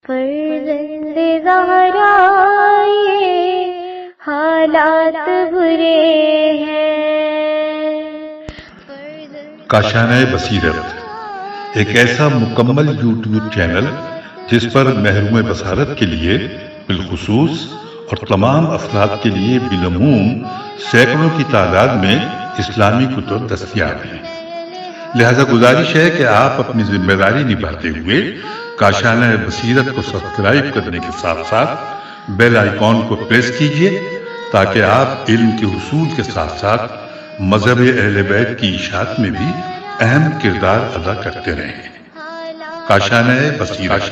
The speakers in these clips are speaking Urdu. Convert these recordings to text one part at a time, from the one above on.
فرزند زہرا یہ حالات برے ہیں۔ کاشانہ بصیرت ایک ایسا مکمل یوٹیوب چینل جس پر محروم بصارت کے لیے بالخصوص اور تمام افراد کے لیے بالعموم سینکڑوں کی تعداد میں اسلامی کتب دستیاب ہیں۔ لہذا گزارش ہے کہ آپ اپنی ذمہ داری نبھاتے ہوئے کاشانہ بصیرت کو سبسکرائب کرنے کے ساتھ ساتھ بیل آئیکن کو پریس کیجئے تاکہ آپ علم کے حصول کے ساتھ ساتھ مذہب اہل بیت کی اشاعت میں بھی اہم کردار ادا کرتے رہیں۔ کاشانہ بصیرت۔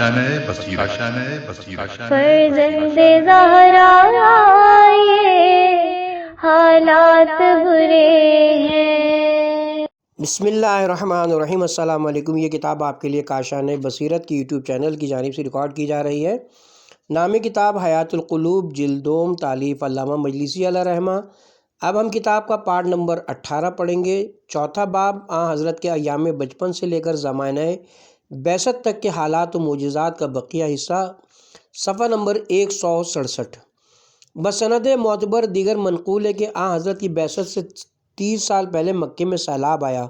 فرزند زہرا یہ حالات برے ہیں۔ بسم اللہ الرحمن الرحیم۔ السلام علیکم۔ یہ کتاب آپ کے لیے کاشانہ بصیرت کی یوٹیوب چینل کی جانب سے ریکارڈ کی جا رہی ہے۔ نام کتاب حیات القلوب، جلد دوم، تالیف علامہ مجلسی علیہ رحمہ۔ اب ہم کتاب کا پارٹ نمبر 18 پڑھیں گے۔ چوتھا باب حضرت کے ایام بچپن سے لے کر زمانہ بعثت تک کے حالات و معجزات کا بقیہ حصہ، صفحہ نمبر 167۔ بسند معتبر دیگر منقول ہے کہ حضرت کی بعثت سے 30 سال پہلے مکے میں سیلاب آیا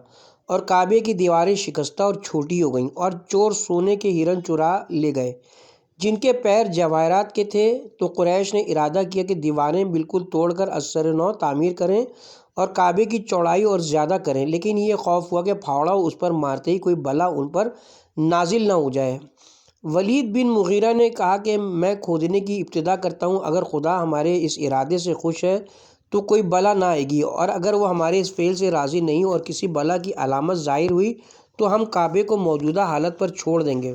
اور کعبے کی دیواریں شکستہ اور چھوٹی ہو گئیں اور چور سونے کے ہرن چرا لے گئے جن کے پیر جواہرات کے تھے۔ تو قریش نے ارادہ کیا کہ دیواریں بالکل توڑ کر از سر نو تعمیر کریں اور کعبے کی چوڑائی اور زیادہ کریں، لیکن یہ خوف ہوا کہ پھاوڑا اس پر مارتے ہی کوئی بلا ان پر نازل نہ ہو جائے۔ ولید بن مغیرہ نے کہا کہ میں کھودنے کی ابتدا کرتا ہوں، اگر خدا ہمارے اس ارادے سے خوش ہے تو کوئی بلا نہ آئے گی، اور اگر وہ ہمارے اس فعل سے راضی نہیں اور کسی بلا کی علامت ظاہر ہوئی تو ہم کعبے کو موجودہ حالت پر چھوڑ دیں گے۔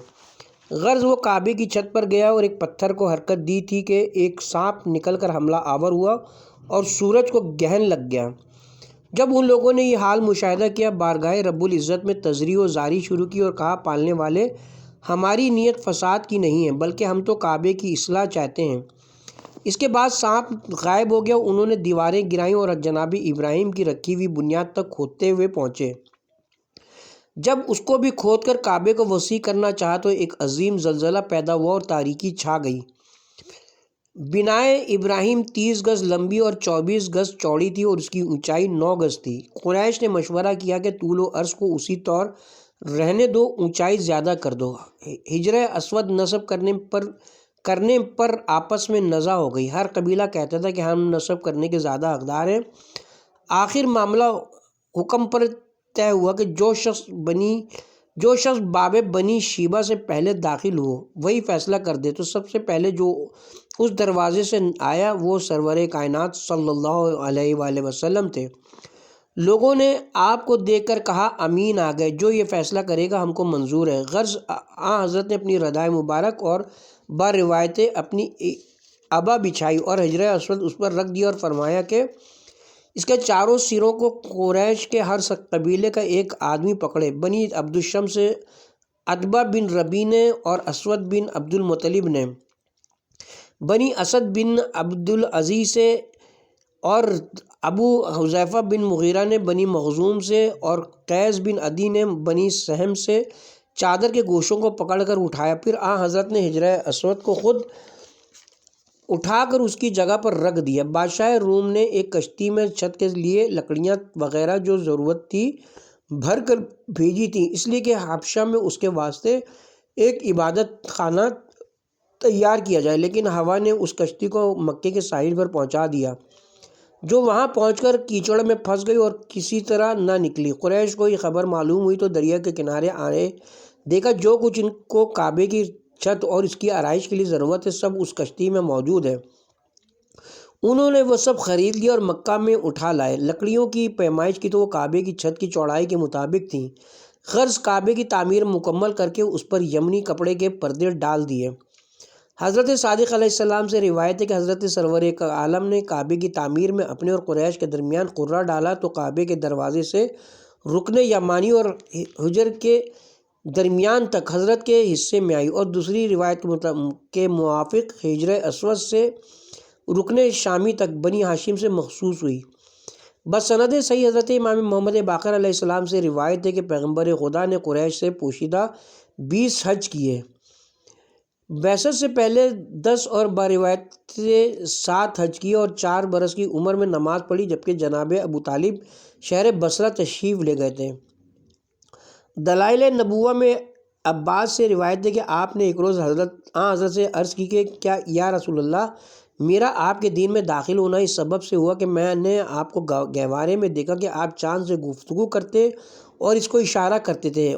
غرض وہ کعبے کی چھت پر گیا اور ایک پتھر کو حرکت دی تھی کہ ایک سانپ نکل کر حملہ آور ہوا اور سورج کو گہن لگ گیا۔ جب ان لوگوں نے یہ حال مشاہدہ کیا، بارگاہ رب العزت میں تضریع و زاری شروع کی اور کہا، پالنے والے، ہماری نیت فساد کی نہیں ہے بلکہ ہم تو کعبے کی اصلاح چاہتے ہیں۔ اس کے بعد سانپ غائب ہو گیا۔ انہوں نے دیواریں گرائیں اور جناب ابراہیم کی رکھی ہوئی بنیاد تک کھودتے ہوئے پہنچے۔ جب اس کو بھی کھود کر کعبے کو وسیع کرنا چاہا تو ایک عظیم زلزلہ پیدا ہوا اور تاریکی چھا گئی۔ بنائے ابراہیم 30 گز لمبی اور 24 گز چوڑی تھی اور اس کی اونچائی 9 گز تھی۔ قریش نے مشورہ کیا کہ طول و عرض کو اسی طور رہنے دو، اونچائی زیادہ کر دو۔ حجر اسود نصب کرنے پر آپس میں نزاع ہو گئی۔ ہر قبیلہ کہتا تھا کہ ہم نصب کرنے کے زیادہ حقدار ہیں۔ آخر معاملہ حکم پر طے ہوا کہ جو شخص باب بنی شیبہ سے پہلے داخل ہو وہی فیصلہ کر دے۔ تو سب سے پہلے جو اس دروازے سے آیا وہ سرور کائنات صلی اللہ علیہ وآلہ وسلم تھے۔ لوگوں نے آپ کو دیکھ کر کہا، امین آ گئے، جو یہ فیصلہ کرے گا ہم کو منظور ہے۔ غرض حضرت نے اپنی ردائے مبارک اور با روایت اپنی ابا بچھائی اور حجر اسود اس پر رکھ دیا اور فرمایا کہ اس کے چاروں سروں کو قریش کے ہر قبیلے کا ایک آدمی پکڑے۔ بنی عبد الشمس سے عتبہ بن ربیع نے اور اسود بن عبد المطلب نے، بنی اسد بن عبد العزیز سے اور ابو حذیفہ بن مغیرہ نے بنی مخزوم سے اور قیس بن عدی نے بنی سہم سے چادر کے گوشوں کو پکڑ کر اٹھایا۔ پھر حضرت نے حجر اسود کو خود اٹھا کر اس کی جگہ پر رکھ دیا۔ بادشاہ روم نے ایک کشتی میں چھت کے لیے لکڑیاں وغیرہ جو ضرورت تھی بھر کر بھیجی تھیں، اس لیے کہ حبشہ میں اس کے واسطے ایک عبادت خانہ تیار کیا جائے، لیکن ہوا نے اس کشتی کو مکے کے ساحل پر پہنچا دیا، جو وہاں پہنچ کر کیچڑ میں پھنس گئی اور کسی طرح نہ نکلی۔ قریش کو یہ خبر معلوم ہوئی تو دریا کے کنارے آنے دیکھا جو کچھ ان کو کعبے کی چھت اور اس کی آرائش کے لیے ضرورت ہے سب اس کشتی میں موجود ہے۔ انہوں نے وہ سب خرید لیا اور مکہ میں اٹھا لائے۔ لکڑیوں کی پیمائش کی تو وہ کعبے کی چھت کی چوڑائی کے مطابق تھیں۔ غرض کعبے کی تعمیر مکمل کر کے اس پر یمنی کپڑے کے پردے ڈال دیے۔ حضرت صادق علیہ السلام سے روایت ہے کہ حضرت سرور عالم نے کعبے کی تعمیر میں اپنے اور قریش کے درمیان قرہ ڈالا تو کعبے کے دروازے سے رکن یمانی اور حجر کے درمیان تک حضرت کے حصے میں آئی، اور دوسری روایت کے موافق حجر اسود سے رکن شامی تک بنی ہاشم سے مخصوص ہوئی۔ بسند صحیح حضرت امام محمد باقر علیہ السلام سے روایت ہے کہ پیغمبر خدا نے قریش سے پوشیدہ 20 حج کیے۔ بعثت سے پہلے 10 اور باروایت سے 7 حج کی اور 4 برس کی عمر میں نماز پڑھی، جبکہ جناب ابو طالب شہر بصرہ تشریف لے گئے تھے۔ دلائل نبوہ میں عباس سے روایت ہے کہ آپ نے ایک روز حضرت سے عرض کی کہ کیا یا رسول اللہ، میرا آپ کے دین میں داخل ہونا اس سبب سے ہوا کہ میں نے آپ کو گہوارے میں دیکھا کہ آپ چاند سے گفتگو کرتے اور اس کو اشارہ کرتے تھے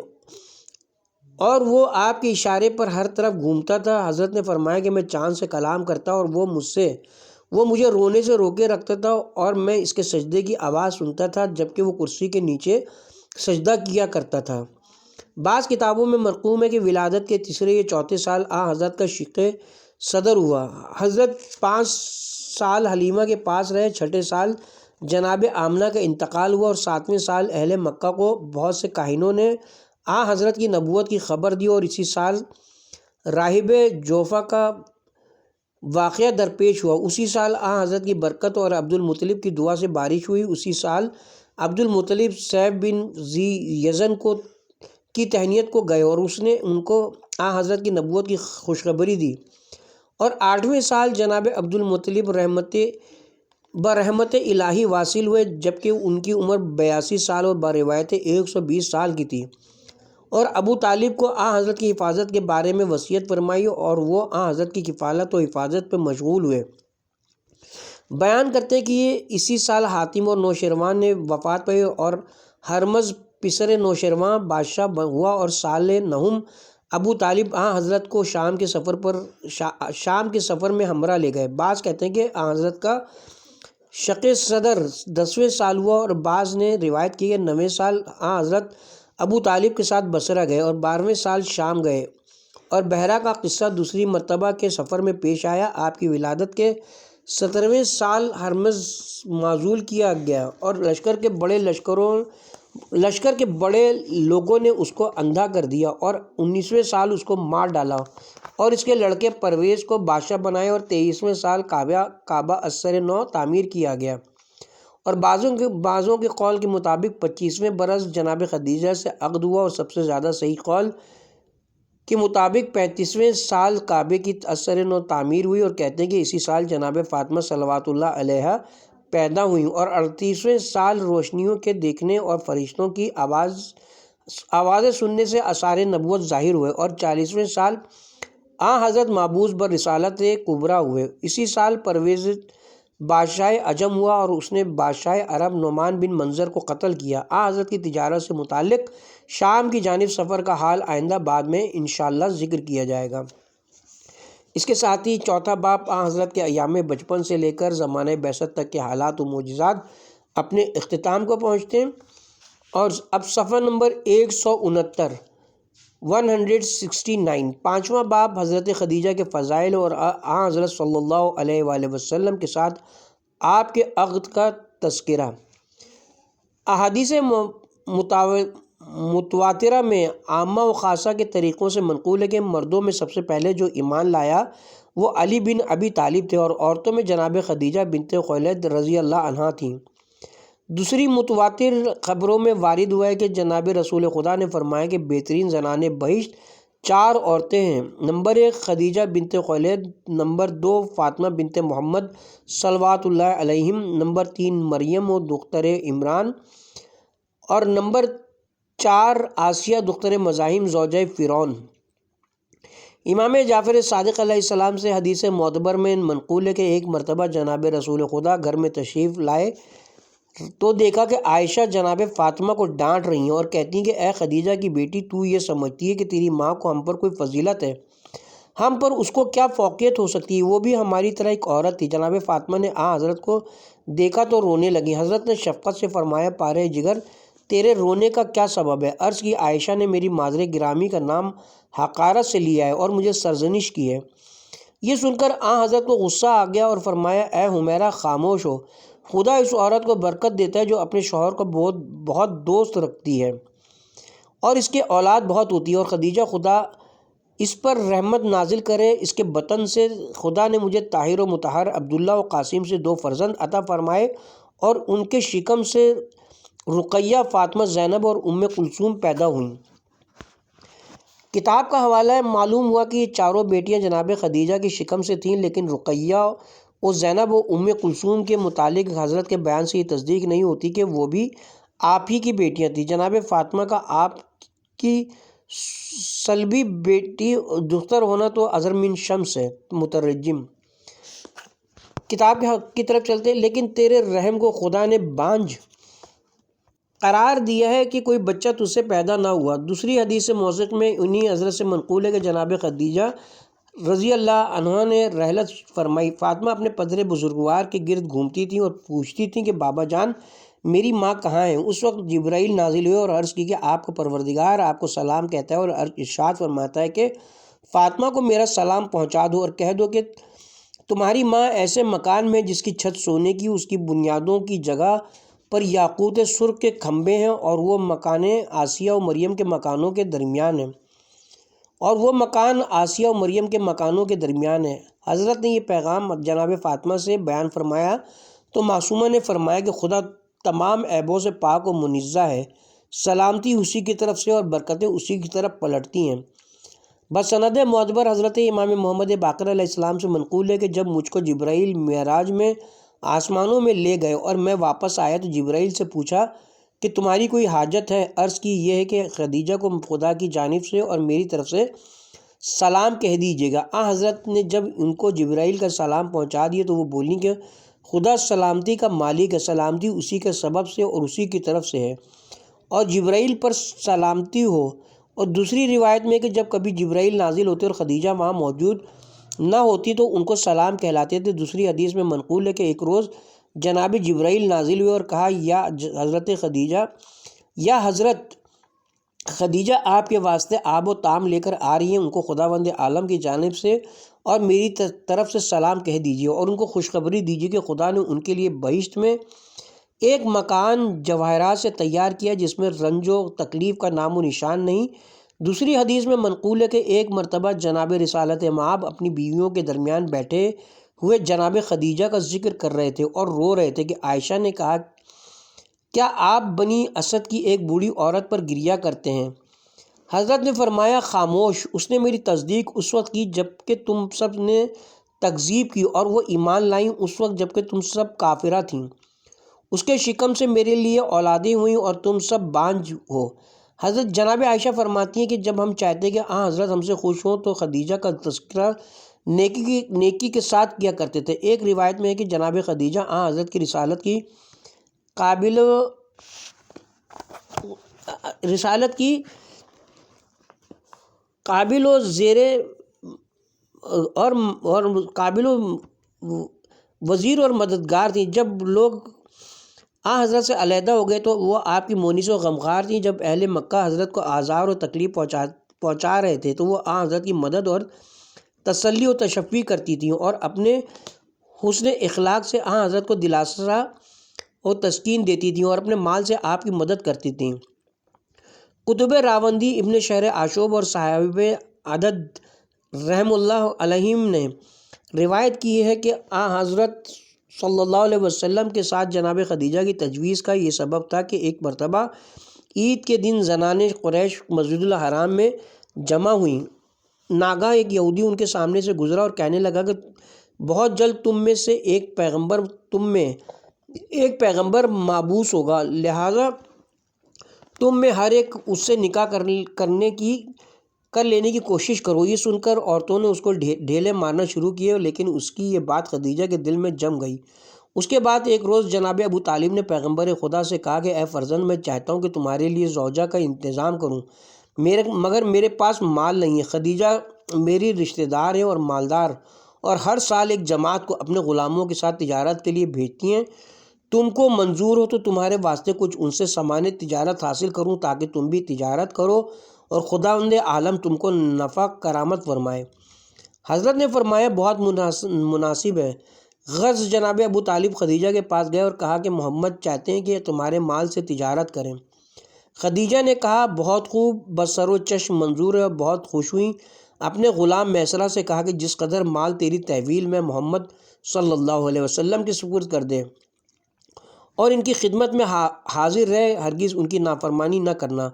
اور وہ آپ کے اشارے پر ہر طرف گھومتا تھا۔ حضرت نے فرمایا کہ میں چاند سے کلام کرتا اور وہ مجھے رونے سے روکے رکھتا تھا اور میں اس کے سجدے کی آواز سنتا تھا جبکہ وہ کرسی کے نیچے سجدہ کیا کرتا تھا۔ بعض کتابوں میں مرقوم ہے کہ ولادت کے 3 یا 4 سال حضرت کا شق صدر ہوا۔ حضرت 5 سال حلیمہ کے پاس رہے۔ 6 سال جناب آمنہ کا انتقال ہوا اور 7ویں سال اہل مکہ کو بہت سے کاہنوں نے حضرت کی نبوت کی خبر دی اور اسی سال راہب جوفا کا واقعہ درپیش ہوا۔ اسی سال حضرت کی برکت اور عبد المطلب کی دعا سے بارش ہوئی۔ اسی سال عبد المطلب سیف بن ذی یزن کی تہنیت کو گئے اور اس نے ان کو حضرت کی نبوت کی خوشخبری دی، اور 8ویں سال جناب عبد المطلب برحمت الہی واصل ہوئے جبکہ ان کی عمر 82 سال اور باروایت 120 سال کی تھی، اور ابو طالب کو حضرت کی حفاظت کے بارے میں وصیت فرمائی اور وہ حضرت کی کفالت و حفاظت پہ مشغول ہوئے۔ بیان کرتے ہیں کہ اسی سال حاتم اور نوشیروان نے وفات پائی اور ہرمز پسر نوشیروان بادشاہ ہوا، اور سال 9 ابو طالب حضرت کو شام کے سفر میں ہمراہ لے گئے۔ بعض کہتے ہیں کہ حضرت کا شق صدر 10ویں سال ہوا، اور بعض نے روایت کی کہ 9ویں سال حضرت ابو طالب کے ساتھ بصرہ گئے اور 12ویں سال شام گئے، اور بحرہ کا قصہ دوسری مرتبہ کے سفر میں پیش آیا۔ آپ کی ولادت کے 17ویں سال ہرمز معزول کیا گیا اور لشکر کے بڑے لوگوں نے اس کو اندھا کر دیا، اور 19ویں سال اس کو مار ڈالا اور اس کے لڑکے پرویز کو بادشاہ بنایا، اور 23ویں سال کعبہ اثر نو تعمیر کیا گیا، اور بعضوں کے قول کے مطابق 25ویں برس جناب خدیجہ سے عقد ہوا، اور سب سے زیادہ صحیح قول کے مطابق 35ویں سال کعبے کی اثر نو تعمیر ہوئی، اور کہتے ہیں کہ اسی سال جناب فاطمہ صلوات اللہ علیہا پیدا ہوئیں، اور 38ویں سال روشنیوں کے دیکھنے اور فرشتوں کی آوازیں سننے سے آثار نبوت ظاہر ہوئے، اور 40ویں سال حضرت مابعوث برسالت کبریٰ ہوئے۔ اسی سال پرویز بادشاہ عجم ہوا اور اس نے بادشاہ عرب نعمان بن منظر کو قتل کیا۔ حضرت کی تجارت سے متعلق شام کی جانب سفر کا حال آئندہ بعد میں انشاءاللہ ذکر کیا جائے گا۔ اس کے ساتھ ہی 4تھا باب حضرت کے ایام بچپن سے لے کر زمانہ بعثت تک کے حالات و معجزات اپنے اختتام کو پہنچتے ہیں، اور اب صفحہ نمبر 169 5واں باب حضرت خدیجہ کے فضائل اور حضرت صلی اللہ علیہ وآلہ وسلم کے ساتھ آپ کے عقد کا تذکرہ۔ احادیث متواترہ میں عامہ و خاصہ کے طریقوں سے منقول ہے کہ مردوں میں سب سے پہلے جو ایمان لایا وہ علی بن ابی طالب تھے، اور عورتوں میں جناب خدیجہ بنت خویلد رضی اللہ عنہا تھیں۔ دوسری متواتر خبروں میں وارد ہوا ہے کہ جناب رسول خدا نے فرمایا کہ بہترین زنان بہشت 4 عورتیں ہیں۔ نمبر 1 خدیجہ بنت خویلد، نمبر 2 فاطمہ بنت محمد صلوات اللہ علیہم، نمبر 3 مریم و دختر عمران، اور نمبر 4 آسیہ دختر مزاحم زوجہ فرعون۔ امام جعفر صادق علیہ السلام سے حدیث معتبر میں منقول ہے کہ ایک مرتبہ جناب رسول خدا گھر میں تشریف لائے تو دیکھا کہ عائشہ جناب فاطمہ کو ڈانٹ رہی ہیں اور کہتی ہیں کہ اے خدیجہ کی بیٹی، تو یہ سمجھتی ہے کہ تیری ماں کو ہم پر کوئی فضیلت ہے؟ ہم پر اس کو کیا فوقیت ہو سکتی ہے؟ وہ بھی ہماری طرح ایک عورت تھی۔ جناب فاطمہ نے حضرت کو دیکھا تو رونے لگی۔ حضرت نے شفقت سے فرمایا، پارے جگر، تیرے رونے کا کیا سبب ہے؟ عرض کی، عائشہ نے میری مادر گرامی کا نام حقارت سے لیا ہے اور مجھے سرزنش کی ہے۔ یہ سن کر حضرت کو غصہ آ گیا اور فرمایا، اے حمیرہ، خاموش ہو، خدا اس عورت کو برکت دیتا ہے جو اپنے شوہر کو بہت دوست رکھتی ہے اور اس کے اولاد بہت ہوتی ہے، اور خدیجہ خدا اس پر رحمت نازل کرے، اس کے بطن سے خدا نے مجھے طاہر و مطہر عبداللہ و قاسم سے 2 فرزند عطا فرمائے، اور ان کے شکم سے رقیہ، فاطمہ، زینب اور ام کلثوم پیدا ہوئیں۔ کتاب کا حوالہ ہے، معلوم ہوا کہ یہ چاروں بیٹیاں جناب خدیجہ کی شکم سے تھیں، لیکن رقیہ اور زینب و ام کلثوم کے متعلق حضرت کے بیان سے یہ تصدیق نہیں ہوتی کہ وہ بھی آپ ہی کی بیٹیاں تھیں۔ جناب فاطمہ کا آپ کی سلبی بیٹی دختر ہونا تو ازر من شمس ہے۔ مترجم کتاب کی طرف چلتے، لیکن تیرے رحم کو خدا نے بانجھ قرار دیا ہے کہ کوئی بچہ تجھ سے پیدا نہ ہوا۔ دوسری حدیث موثق میں انہی حضرت سے منقول ہے کہ جناب خدیجہ رضی اللہ عنہا نے رحلت فرمائی۔ فاطمہ اپنے پدر بزرگوار کے گرد گھومتی تھیں اور پوچھتی تھیں کہ بابا جان میری ماں کہاں ہے؟ اس وقت جبرائیل نازل ہوئے اور عرض کی کہ آپ کا پروردگار آپ کو سلام کہتا ہے اور ارشاد فرماتا ہے کہ فاطمہ کو میرا سلام پہنچا دو اور کہہ دو کہ تمہاری ماں ایسے مکان میں جس کی چھت سونے کی، اس کی بنیادوں کی جگہ پر یاقوت سرخ کے کھمبے ہیں اور وہ مکان آسیہ و مریم کے مکانوں کے درمیان ہے۔ حضرت نے یہ پیغام جناب فاطمہ سے بیان فرمایا تو معصومہ نے فرمایا کہ خدا تمام عیبوں سے پاک و منزہ ہے، سلامتی اسی کی طرف سے اور برکتیں اسی کی طرف پلٹتی ہیں۔ بسند معتبر حضرت امام محمد باقر علیہ السلام سے منقول ہے کہ جب مجھ کو جبرائیل معراج میں آسمانوں میں لے گئے اور میں واپس آیا تو جبرائیل سے پوچھا کہ تمہاری کوئی حاجت ہے؟ عرض کی یہ ہے کہ خدیجہ کو خدا کی جانب سے اور میری طرف سے سلام کہہ دیجیے گا۔ حضرت نے جب ان کو جبرائیل کا سلام پہنچا دیا تو وہ بولیں کہ خدا سلامتی کا مالک ہے، سلامتی اسی کے سبب سے اور اسی کی طرف سے ہے اور جبرائیل پر سلامتی ہو۔ اور دوسری روایت میں کہ جب کبھی جبرائیل نازل ہوتے اور خدیجہ وہاں موجود نہ ہوتی تو ان کو سلام کہلاتے تھے۔ دوسری حدیث میں منقول ہے کہ ایک روز جناب جبرائیل نازل ہوئے اور کہا حضرت خدیجہ آپ کے واسطے آب و طعام لے کر آ رہی ہیں، ان کو خداوند عالم کی جانب سے اور میری طرف سے سلام کہہ دیجیے اور ان کو خوشخبری دیجیے کہ خدا نے ان کے لیے بہشت میں ایک مکان جواہرات سے تیار کیا جس میں رنج و تکلیف کا نام و نشان نہیں۔ دوسری حدیث میں منقول ہے کہ ایک مرتبہ جناب رسالت مآب اپنی بیویوں کے درمیان بیٹھے ہوئے جناب خدیجہ کا ذکر کر رہے تھے اور رو رہے تھے کہ عائشہ نے کہا کیا آپ بنی اسد کی ایک بوڑھی عورت پر گریہ کرتے ہیں؟ حضرت نے فرمایا خاموش، اس نے میری تصدیق اس وقت کی جب کہ تم سب نے تکذیب کی اور وہ ایمان لائیں اس وقت جب کہ تم سب کافرہ تھیں۔ اس کے شکم سے میرے لیے اولادیں ہوئیں اور تم سب بانجھ ہو۔ حضرت جناب عائشہ فرماتی ہیں کہ جب ہم چاہتے کہ حضرت ہم سے خوش ہوں تو خدیجہ کا تذکرہ نیکی کے ساتھ کیا کرتے تھے۔ ایک روایت میں ہے کہ جناب خدیجہ حضرت کی رسالت کی قابل و زیر اور قابل و وزیر اور مددگار تھیں۔ جب لوگ حضرت سے علیحدہ ہو گئے تو وہ آپ کی مونس و غمخوار تھیں۔ جب اہل مکہ حضرت کو آزار و تکلیف پہنچا رہے تھے تو وہ حضرت کی مدد اور تسلی و تشفی کرتی تھیں اور اپنے حسن اخلاق سے حضرت کو دلاسا اور تسکین دیتی تھیں اور اپنے مال سے آپ کی مدد کرتی تھیں۔ کتب راوندی، ابن شہر آشوب اور صاحب عدد رحم اللہ علیہم نے روایت کی ہے کہ حضرت صلی اللہ علیہ وسلم کے ساتھ جناب خدیجہ کی تجویز کا یہ سبب تھا کہ ایک مرتبہ عید کے دن زنان قریش مسجد الحرام میں جمع ہوئیں۔ ناگہاں ایک یہودی ان کے سامنے سے گزرا اور کہنے لگا کہ بہت جلد تم میں سے ایک پیغمبر مابعوث ہوگا، لہذا تم میں ہر ایک اس سے نکاح کر لینے کی کوشش کرو۔ یہ سن کر عورتوں نے اس کو ڈھیلے مارنا شروع کیے، لیکن اس کی یہ بات خدیجہ کے دل میں جم گئی۔ اس کے بعد ایک روز جناب ابو طالب نے پیغمبر خدا سے کہا کہ اے فرزند، میں چاہتا ہوں کہ تمہارے لیے زوجہ کا انتظام کروں، مگر میرے پاس مال نہیں ہے۔ خدیجہ میری رشتہ دار ہیں اور مالدار، اور ہر سال ایک جماعت کو اپنے غلاموں کے ساتھ تجارت کے لیے بھیجتی ہیں۔ تم کو منظور ہو تو تمہارے واسطے کچھ ان سے سامان تجارت حاصل کروں تاکہ تم بھی تجارت کرو اور خداوند عالم تم کو نفع کرامت فرمائے۔ حضرت نے فرمایا بہت مناسب ہے۔ غرض جناب ابو طالب خدیجہ کے پاس گئے اور کہا کہ محمد چاہتے ہیں کہ تمہارے مال سے تجارت کریں۔ خدیجہ نے کہا بہت خوب، بسر و چشم منظور ہے، اور بہت خوش ہوئیں۔ اپنے غلام میسرہ سے کہا کہ جس قدر مال تیری تحویل میں محمد صلی اللہ علیہ وسلم کے سپرد کر دے اور ان کی خدمت میں حاضر رہے، ہرگز ان کی نافرمانی نہ کرنا۔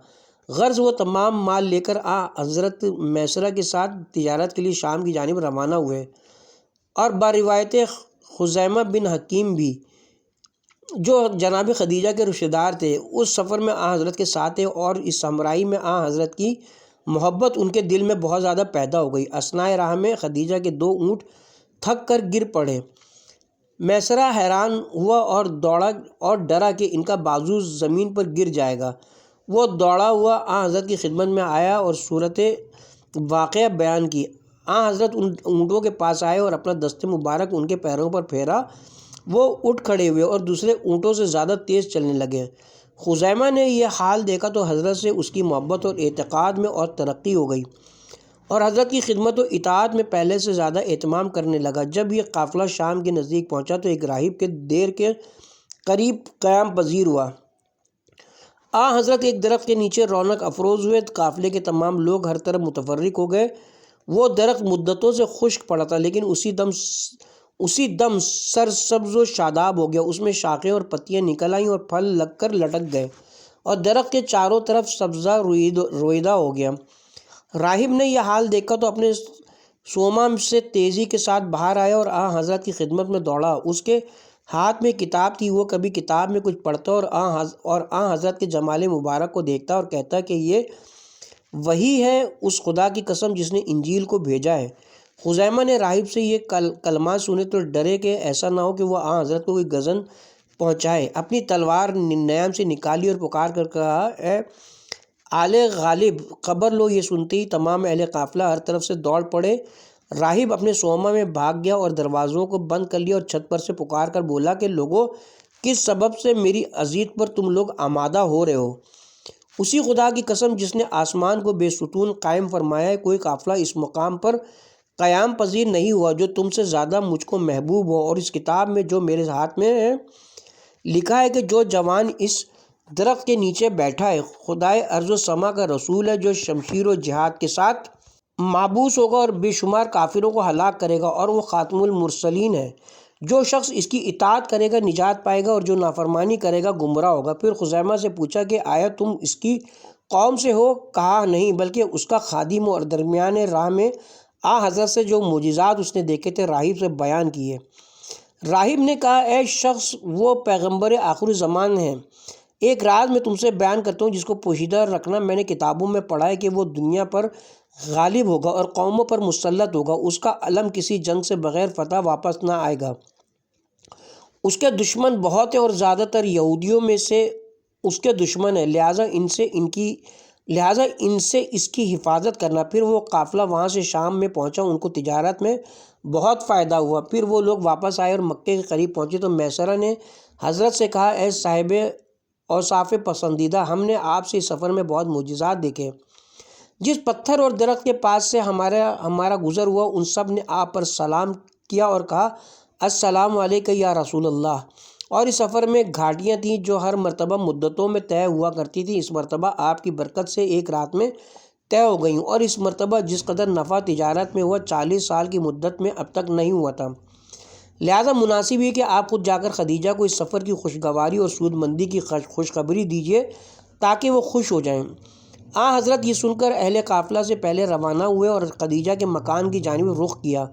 غرض وہ تمام مال لے کر حضرت میسرہ کے ساتھ تجارت کے لیے شام کی جانب روانہ ہوئے، اور باروایت خزیمہ بن حکیم بھی جو جناب خدیجہ کے رشتہ دار تھے اس سفر میں حضرت کے ساتھ تھے، اور اس ہمراہی میں حضرت کی محبت ان کے دل میں بہت زیادہ پیدا ہو گئی۔ اثناء راہ میں خدیجہ کے 2 اونٹ تھک کر گر پڑے۔ میسرہ حیران ہوا اور دوڑا اور ڈرا کہ ان کا بازو زمین پر گر جائے گا۔ وہ دوڑا ہوا حضرت کی خدمت میں آیا اور صورت واقعہ بیان کی۔ حضرت ان اونٹوں کے پاس آئے اور اپنا دست مبارک ان کے پیروں پر پھیرا۔ وہ اٹھ کھڑے ہوئے اور دوسرے اونٹوں سے زیادہ تیز چلنے لگے۔ خزیمہ نے یہ حال دیکھا تو حضرت سے اس کی محبت اور اعتقاد میں اور ترقی ہو گئی، اور حضرت کی خدمت و اطاعت میں پہلے سے زیادہ اہتمام کرنے لگا۔ جب یہ قافلہ شام کے نزدیک پہنچا تو ایک راہب کے دیر کے قریب قیام پذیر ہوا۔ حضرت ایک درخت کے نیچے رونق افروز ہوئے۔ قافلے کے تمام لوگ ہر طرف متفرق ہو گئے۔ وہ درخت مدتوں سے خشک پڑا تھا، لیکن اسی دم سرسبز و شاداب ہو گیا۔ اس میں شاخیں اور پتیاں نکل آئیں اور پھل لگ کر لٹک گئے، اور درخت کے چاروں طرف سبزہ رویدہ ہو گیا۔ راہب نے یہ حال دیکھا تو اپنے سوما سے تیزی کے ساتھ باہر آیا اور حضرت کی خدمت میں دوڑا۔ اس کے ہاتھ میں کتاب تھی۔ وہ کبھی کتاب میں کچھ پڑھتا اور حضرت کے جمال مبارک کو دیکھتا اور کہتا کہ یہ وہی ہے اس خدا کی قسم جس نے انجیل کو بھیجا ہے۔ خزیمہ نے راہب سے یہ کلمات سنے تو ڈرے کہ ایسا نہ ہو کہ وہ حضرت کو کوئی غضن پہنچائے۔ اپنی تلوار نیام سے نکالی اور پکار کر کہا، اے آل غالب خبر لو۔ یہ سنتے ہی تمام اہل قافلہ ہر طرف سے دوڑ پڑے۔ راہب اپنے سوما میں بھاگ گیا اور دروازوں کو بند کر لیا اور چھت پر سے پکار کر بولا کہ لوگوں، کس سبب سے میری اذیت پر تم لوگ آمادہ ہو رہے ہو؟ اسی خدا کی قسم جس نے آسمان کو بے ستون قائم فرمایا ہے، کوئی قافلہ اس مقام پر قیام پذیر نہیں ہوا جو تم سے زیادہ مجھ کو محبوب ہو، اور اس کتاب میں جو میرے ہاتھ میں ہے لکھا ہے کہ جو جوان اس درخت کے نیچے بیٹھا ہے خدائے ارض و سما کا رسول ہے، جو شمشیر و جہاد کے ساتھ محبوس ہوگا اور بے شمار کافروں کو ہلاک کرے گا، اور وہ خاتم المرسلین ہے۔ جو شخص اس کی اطاعت کرے گا نجات پائے گا، اور جو نافرمانی کرے گا گمراہ ہوگا۔ پھر خزیمہ سے پوچھا کہ آیا تم اس کی قوم سے ہو؟ کہا نہیں، بلکہ اس کا خادم، اور درمیان راہ میں حضرت سے جو معجزات اس نے دیکھے تھے راہب سے بیان کیے۔ راہب نے کہا، اے شخص، وہ پیغمبر آخر زمان ہیں۔ ایک راز میں تم سے بیان کرتا ہوں جس کو پوشیدہ رکھنا۔ میں نے کتابوں میں پڑھا ہے کہ وہ دنیا پر غالب ہوگا اور قوموں پر مسلط ہوگا۔ اس کا علم کسی جنگ سے بغیر فتح واپس نہ آئے گا۔ اس کے دشمن بہت ہیں اور زیادہ تر یہودیوں میں سے اس کے دشمن ہیں، لہٰذا ان سے اس کی حفاظت کرنا۔ پھر وہ قافلہ وہاں سے شام میں پہنچا۔ ان کو تجارت میں بہت فائدہ ہوا۔ پھر وہ لوگ واپس آئے اور مکے کے قریب پہنچے تو میسرہ نے حضرت سے کہا، اے صاحب اوصاف پسندیدہ، ہم نے آپ سے اس سفر میں بہت معجزات دیکھے۔ جس پتھر اور درخت کے پاس سے ہمارا گزر ہوا ان سب نے آپ پر سلام کیا اور کہا، السلام علیکہ یا رسول اللہ۔ اور اس سفر میں گھاٹیاں تھیں جو ہر مرتبہ مدتوں میں طے ہوا کرتی تھیں۔ اس مرتبہ آپ کی برکت سے ایک رات میں طے ہو گئیں، اور اس مرتبہ جس قدر نفع تجارت میں ہوا 40 سال کی مدت میں اب تک نہیں ہوا تھا۔ لہذا مناسب ہے کہ آپ خود جا کر خدیجہ کو اس سفر کی خوشگواری اور سود مندی کی خوشخبری دیجیے تاکہ وہ خوش ہو جائیں۔ حضرت یہ سن کر اہل قافلہ سے پہلے روانہ ہوئے اور خدیجہ کے مکان کی جانب رخ کیا۔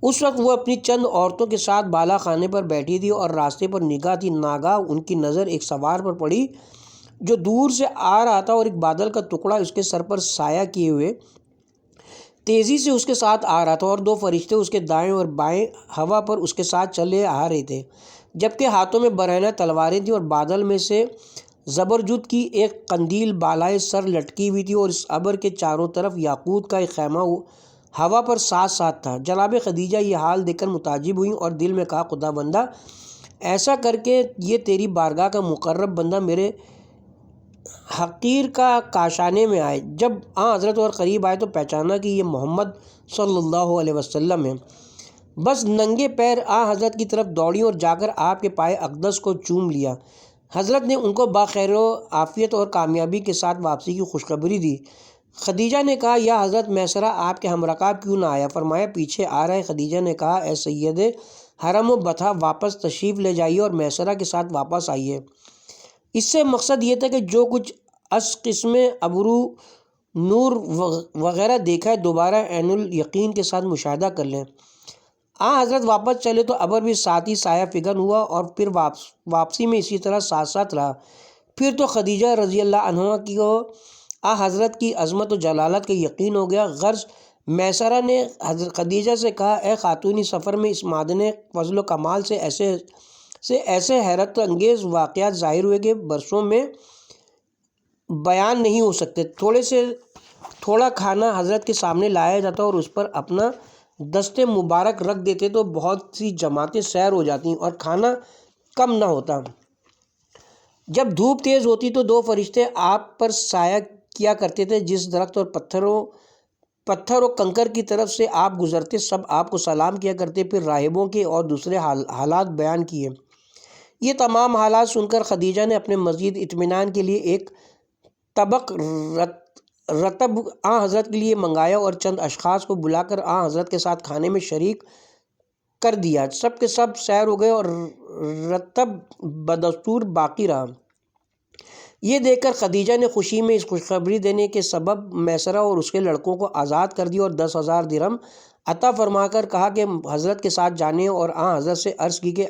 اس وقت وہ اپنی چند عورتوں کے ساتھ بالا خانے پر بیٹھی تھی اور راستے پر نگاہ تھی۔ ناگاہ ان کی نظر ایک سوار پر پڑی جو دور سے آ رہا تھا، اور ایک بادل کا ٹکڑا اس کے سر پر سایہ کیے ہوئے تیزی سے اس کے ساتھ آ رہا تھا، اور 2 فرشتے اس کے دائیں اور بائیں ہوا پر اس کے ساتھ چلے آ رہے تھے، جبکہ ہاتھوں میں برہنہ تلواریں تھیں، اور بادل میں سے زبرجد کی ایک قندیل بالائے سر لٹکی ہوئی تھی، اور اس ابر کے چاروں طرف یاقوت کا ایک خیمہ ہوا پر ساتھ تھا۔ جناب خدیجہ یہ حال دیکھ کر متعجب ہوئیں اور دل میں کہا، خدا بندہ، ایسا کر کے یہ تیری بارگاہ کا مقرب بندہ میرے حقیر کا کاشانے میں آئے۔ جب حضرت اور قریب آئے تو پہچانا کہ یہ محمد صلی اللہ علیہ وسلم ہے۔ بس ننگے پیر حضرت کی طرف دوڑی اور جا کر آپ کے پائے اقدس کو چوم لیا۔ حضرت نے ان کو باخیر و عافیت اور کامیابی کے ساتھ واپسی کی خوشخبری دی۔ خدیجہ نے کہا، یا حضرت میسرہ آپ کے ہمرکاب کیوں نہ آیا؟ فرمایا، پیچھے آ رہا ہے۔ خدیجہ نے کہا، اے سید حرم و بطھا، واپس تشریف لے جائیے اور میسرہ کے ساتھ واپس آئیے۔ اس سے مقصد یہ تھا کہ جو کچھ اس قسم ابرو نور وغیرہ دیکھا ہے، دوبارہ عین الیقین کے ساتھ مشاہدہ کر لیں۔ حضرت واپس چلے تو ابر بھی ساتھ ہی سایہ فگن ہوا اور پھر واپسی میں اسی طرح ساتھ ساتھ رہا۔ پھر تو خدیجہ رضی اللہ عنہا کی حضرت کی عظمت و جلالت کا یقین ہو گیا۔ غرض میسرہ نے حضرت خدیجہ سے کہا، اے خاتون سفر میں اس معدن فضل و کمال سے ایسے حیرت انگیز واقعات ظاہر ہوئے کہ برسوں میں بیان نہیں ہو سکتے۔ تھوڑا کھانا حضرت کے سامنے لایا جاتا اور اس پر اپنا دست مبارک رکھ دیتے تو بہت سی جماعتیں سیر ہو جاتی اور کھانا کم نہ ہوتا۔ جب دھوپ تیز ہوتی تو دو فرشتے آپ پر سایہ کیا کرتے تھے۔ جس درخت اور پتھر و کنکر کی طرف سے آپ گزرتے سب آپ کو سلام کیا کرتے۔ پھر راہبوں کے اور دوسرے حالات بیان کیے۔ یہ تمام حالات سن کر خدیجہ نے اپنے مزید اطمینان کے لیے ایک طبق رطب حضرت کے لیے منگایا اور چند اشخاص کو بلا کر حضرت کے ساتھ کھانے میں شریک کر دیا۔ سب کے سب سیر ہو گئے اور رطب بدستور باقی رہا۔ یہ دیکھ کر خدیجہ نے خوشی میں اس خوشخبری دینے کے سبب میسرہ اور اس کے لڑکوں کو آزاد کر دیا اور 10,000 درہم عطا فرما کر کہا کہ حضرت کے ساتھ جانے اور حضرت سے عرض کی کہ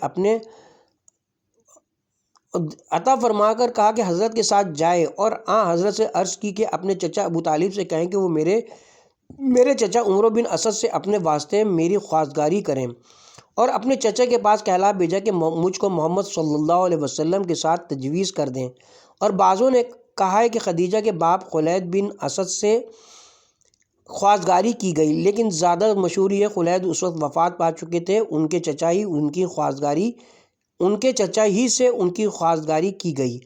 حضرت کے ساتھ جائے اور حضرت سے عرض کی کہ اپنے چچا ابو طالب سے کہیں کہ وہ میرے چچا عمرو بن اسد سے اپنے واسطے میری خواستگاری کریں اور اپنے چچا کے پاس کہلا بھیجا کہ مجھ کو محمد صلی اللہ علیہ وسلم کے ساتھ تجویز کر دیں۔ اور بعضوں نے کہا ہے کہ خدیجہ کے باپ خلید بن اسد سے خواستگاری کی گئی، لیکن زیادہ مشہور یہ خلید اس وقت وفات پا چکے تھے، ان کے چچا ہی سے ان کی خواستگاری کی گئی۔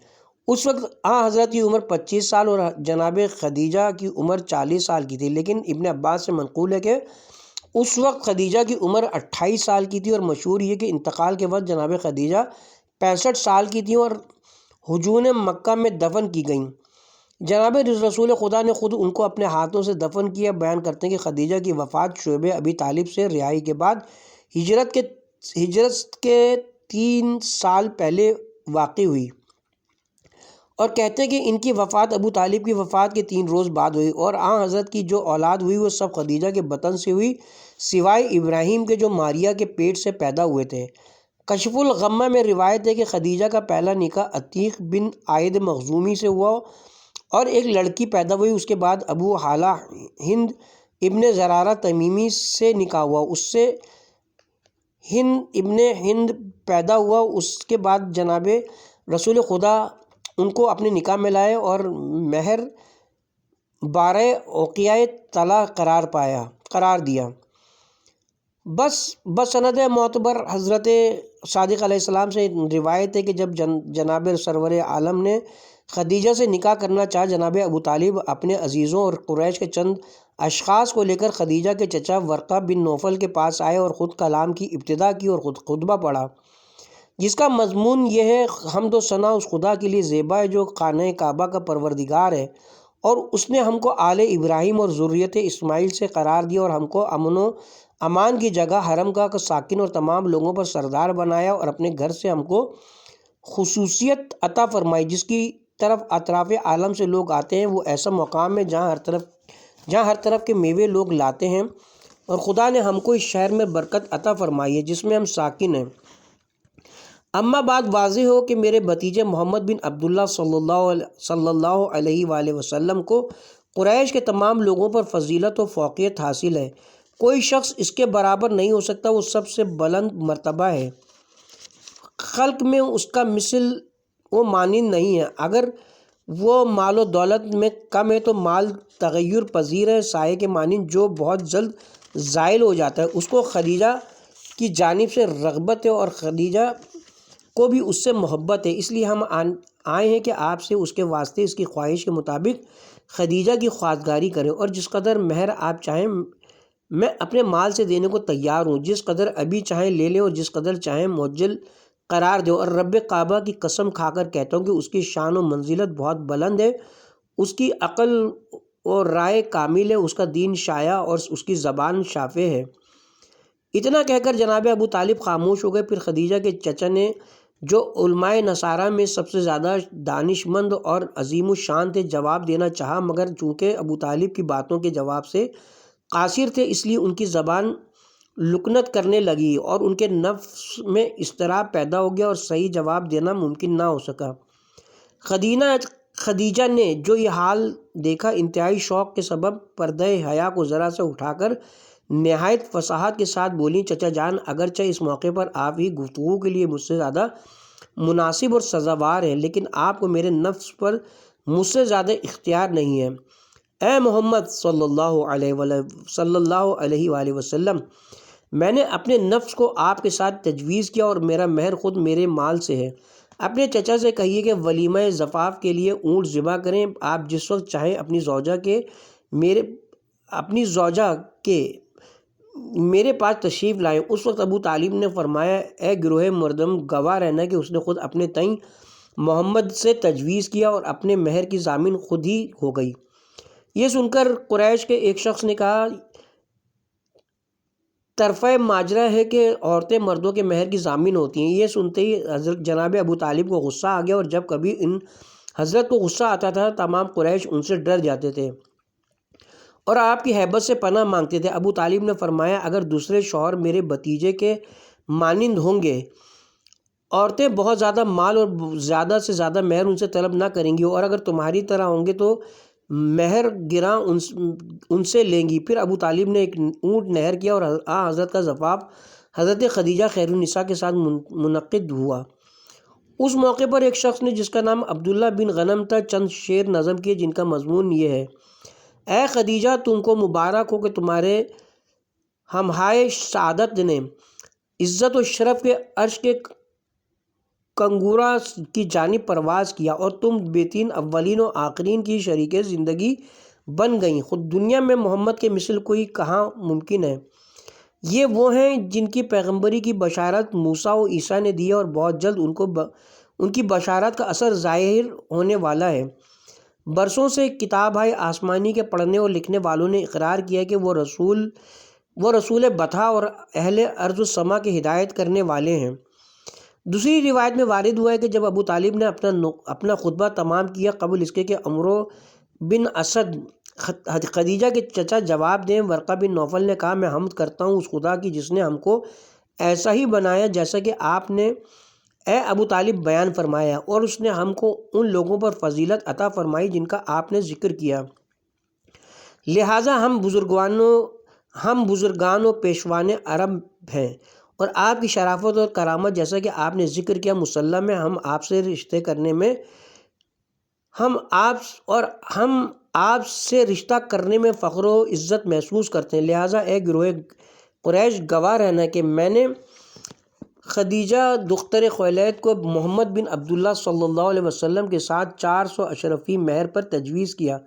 اس وقت حضرت کی عمر 25 سال اور جناب خدیجہ کی عمر 40 سال کی تھی، لیکن ابن عباس سے منقول ہے کہ اس وقت خدیجہ کی عمر 28 سال کی تھی، اور مشہور یہ کہ انتقال کے وقت جناب خدیجہ 65 سال کی تھیں اور حجون مکہ میں دفن کی گئیں۔ جناب رسول خدا نے خود ان کو اپنے ہاتھوں سے دفن کیا۔ بیان کرتے ہیں کہ خدیجہ کی وفات شعب ابی طالب سے رہائی کے بعد ہجرت کے 3 سال پہلے واقع ہوئی، اور کہتے ہیں کہ ان کی وفات ابو طالب کی وفات کے 3 روز بعد ہوئی، اور حضرت کی جو اولاد ہوئی وہ سب خدیجہ کے بطن سے ہوئی، سوائے ابراہیم کے جو ماریہ کے پیٹ سے پیدا ہوئے تھے۔ کشف الغمہ میں روایت ہے کہ خدیجہ کا پہلا نکاح عتیق بن عائد مخزومی سے ہوا اور ایک لڑکی پیدا ہوئی۔ اس کے بعد ابو حالہ ہند ابن زرارہ تمیمی سے نکاح ہوا، اس سے ہند ابن ہند پیدا ہوا۔ اس کے بعد جناب رسول خدا ان کو اپنے نکاح میں لائے اور مہر 12 اوقیہ طلا قرار دیا۔ بس سند معتبر حضرت صادق علیہ السلام سے روایت ہے کہ جب جناب سرور عالم نے خدیجہ سے نکاح کرنا چاہا، جناب ابو طالب اپنے عزیزوں اور قریش کے چند اشخاص کو لے کر خدیجہ کے چچا ورقہ بن نوفل کے پاس آئے اور خود کلام کی ابتدا کی اور خود خطبہ پڑھا، جس کا مضمون یہ ہے: حمد و ثنا اس خدا کے لیے زیبا ہے جو خانہ کعبہ کا پروردگار ہے، اور اس نے ہم کو آل ابراہیم اور ذریت اسماعیل سے قرار دیا اور ہم کو امن و امان کی جگہ حرم کا ساکن اور تمام لوگوں پر سردار بنایا، اور اپنے گھر سے ہم کو خصوصیت عطا فرمائی جس کی طرف اطراف عالم سے لوگ آتے ہیں۔ وہ ایسا مقام ہے جہاں ہر طرف کے میوے لوگ لاتے ہیں، اور خدا نے ہم کو اس شہر میں برکت عطا فرمائی ہے جس میں ہم ساکن ہیں۔ اما بعد، واضح ہو کہ میرے بھتیجے محمد بن عبداللہ صلی اللہ علیہ وآلہ وسلم کو قریش کے تمام لوگوں پر فضیلت و فوقیت حاصل ہے، کوئی شخص اس کے برابر نہیں ہو سکتا، وہ سب سے بلند مرتبہ ہے، خلق میں اس کا مثل و مانند نہیں ہے، اگر وہ مال و دولت میں کم ہے تو مال تغیر پذیر ہے، سائے کے مانند جو بہت جلد زائل ہو جاتا ہے۔ اس کو خدیجہ کی جانب سے رغبت ہے اور خدیجہ کو بھی اس سے محبت ہے، اس لیے ہم آئے ہیں کہ آپ سے اس کے واسطے اس کی خواہش کے مطابق خدیجہ کی خواستگاری کریں، اور جس قدر مہر آپ چاہیں میں اپنے مال سے دینے کو تیار ہوں، جس قدر ابھی چاہیں لے لیں اور جس قدر چاہیں مؤجل قرار دیں، اور رب کعبہ کی قسم کھا کر کہتا ہوں کہ اس کی شان و منزلت بہت بلند ہے، اس کی عقل اور رائے کامل ہے، اس کا دین شایع اور اس کی زبان شافع ہے۔ اتنا کہہ کر جناب ابو طالب خاموش ہو گئے۔ پھر خدیجہ کے چچا نے جو علماء نصارہ میں سب سے زیادہ دانش مند اور عظیم الشان تھے، جواب دینا چاہا، مگر چونکہ ابو طالب کی باتوں کے جواب سے قاصر تھے اس لیے ان کی زبان لکنت کرنے لگی اور ان کے نفس میں اضطراب پیدا ہو گیا اور صحیح جواب دینا ممکن نہ ہو سکا۔ خدیجہ نے جو یہ حال دیکھا، انتہائی شوق کے سبب پردہ حیا کو ذرا سے اٹھا کر نہایت فصاحت کے ساتھ بولیں، چچا جان، اگرچہ اس موقع پر آپ ہی گفتگو کے لیے مجھ سے زیادہ مناسب اور سزاوار ہیں، لیکن آپ کو میرے نفس پر مجھ سے زیادہ اختیار نہیں ہے۔ اے محمد صلی اللہ علیہ وآلہ وسلم، میں نے اپنے نفس کو آپ کے ساتھ تجویز کیا اور میرا مہر خود میرے مال سے ہے۔ اپنے چچا سے کہیے کہ ولیمہ زفاف کے لیے اونٹ ذبح کریں، آپ جس وقت چاہیں اپنی زوجہ کے میرے پاس تشریف لائیں۔ اس وقت ابو طالب نے فرمایا، اے گروہ مردم، گواہ رہنا کہ اس نے خود اپنے تئیں محمد سے تجویز کیا اور اپنے مہر کی ضامن خود ہی ہو گئی۔ یہ سن کر قریش کے ایک شخص نے کہا، طرفہ ماجرا ہے کہ عورتیں مردوں کے مہر کی ضامن ہوتی ہیں۔ یہ سنتے ہی حضرت جناب ابو طالب کو غصہ آ گیا، اور جب کبھی ان حضرت کو غصہ آتا تھا تمام قریش ان سے ڈر جاتے تھے اور آپ کی ہیبت سے پناہ مانگتے تھے۔ ابو طالب نے فرمایا، اگر دوسرے شوہر میرے بھتیجے کے مانند ہوں گے، عورتیں بہت زیادہ مال اور زیادہ سے زیادہ مہر ان سے طلب نہ کریں گی، اور اگر تمہاری طرح ہوں گے تو مہر گراں ان سے لیں گی۔ پھر ابو طالب نے ایک اونٹ نہر کیا اور حضرت کا زفاف حضرت خدیجہ خیر النساء کے ساتھ منعقد ہوا۔ اس موقع پر ایک شخص نے، جس کا نام عبداللہ بن غنم تھا، چند شعر نظم کیے جن کا مضمون یہ ہے: اے خدیجہ، تم کو مبارک ہو کہ تمہارے ہمہائے سعادت نے عزت و شرف کے عرش کے کنگورا کی جانب پرواز کیا اور تم بہترین اولین و آخرین کی شریک زندگی بن گئیں۔ خود دنیا میں محمد کے مثل کوئی کہاں ممکن ہے۔ یہ وہ ہیں جن کی پیغمبری کی بشارت موسیٰ و عیسیٰ نے دی ہے اور بہت جلد ان کی بشارت کا اثر ظاہر ہونے والا ہے۔ برسوں سے کتاب آسمانی کے پڑھنے اور لکھنے والوں نے اقرار کیا کہ وہ رسول بطحا اور اہل ارض و سما کے ہدایت کرنے والے ہیں۔ دوسری روایت میں وارد ہوا ہے کہ جب ابو طالب نے اپنا خطبہ تمام کیا، قبل اس کے کہ عمرو بن اسد خدیجہ کے چچا جواب دیں، ورقہ بن نوفل نے کہا، میں حمد کرتا ہوں اس خدا کی جس نے ہم کو ایسا ہی بنایا جیسا کہ آپ نے اے ابو طالب بیان فرمایا، اور اس نے ہم کو ان لوگوں پر فضیلت عطا فرمائی جن کا آپ نے ذکر کیا، لہٰذا ہم بزرگان و پیشوان عرب ہیں، اور آپ کی شرافت اور کرامت جیسا کہ آپ نے ذکر کیا مسلم ہے۔ ہم آپ سے رشتے کرنے میں فخر و عزت محسوس کرتے ہیں، لہٰذا اے گروہ قریش، گواہ رہنا کہ میں نے خدیجہ دختر خویلد کو محمد بن عبداللہ صلی اللہ علیہ وسلم کے ساتھ 400 اشرفی مہر پر تجویز کیا۔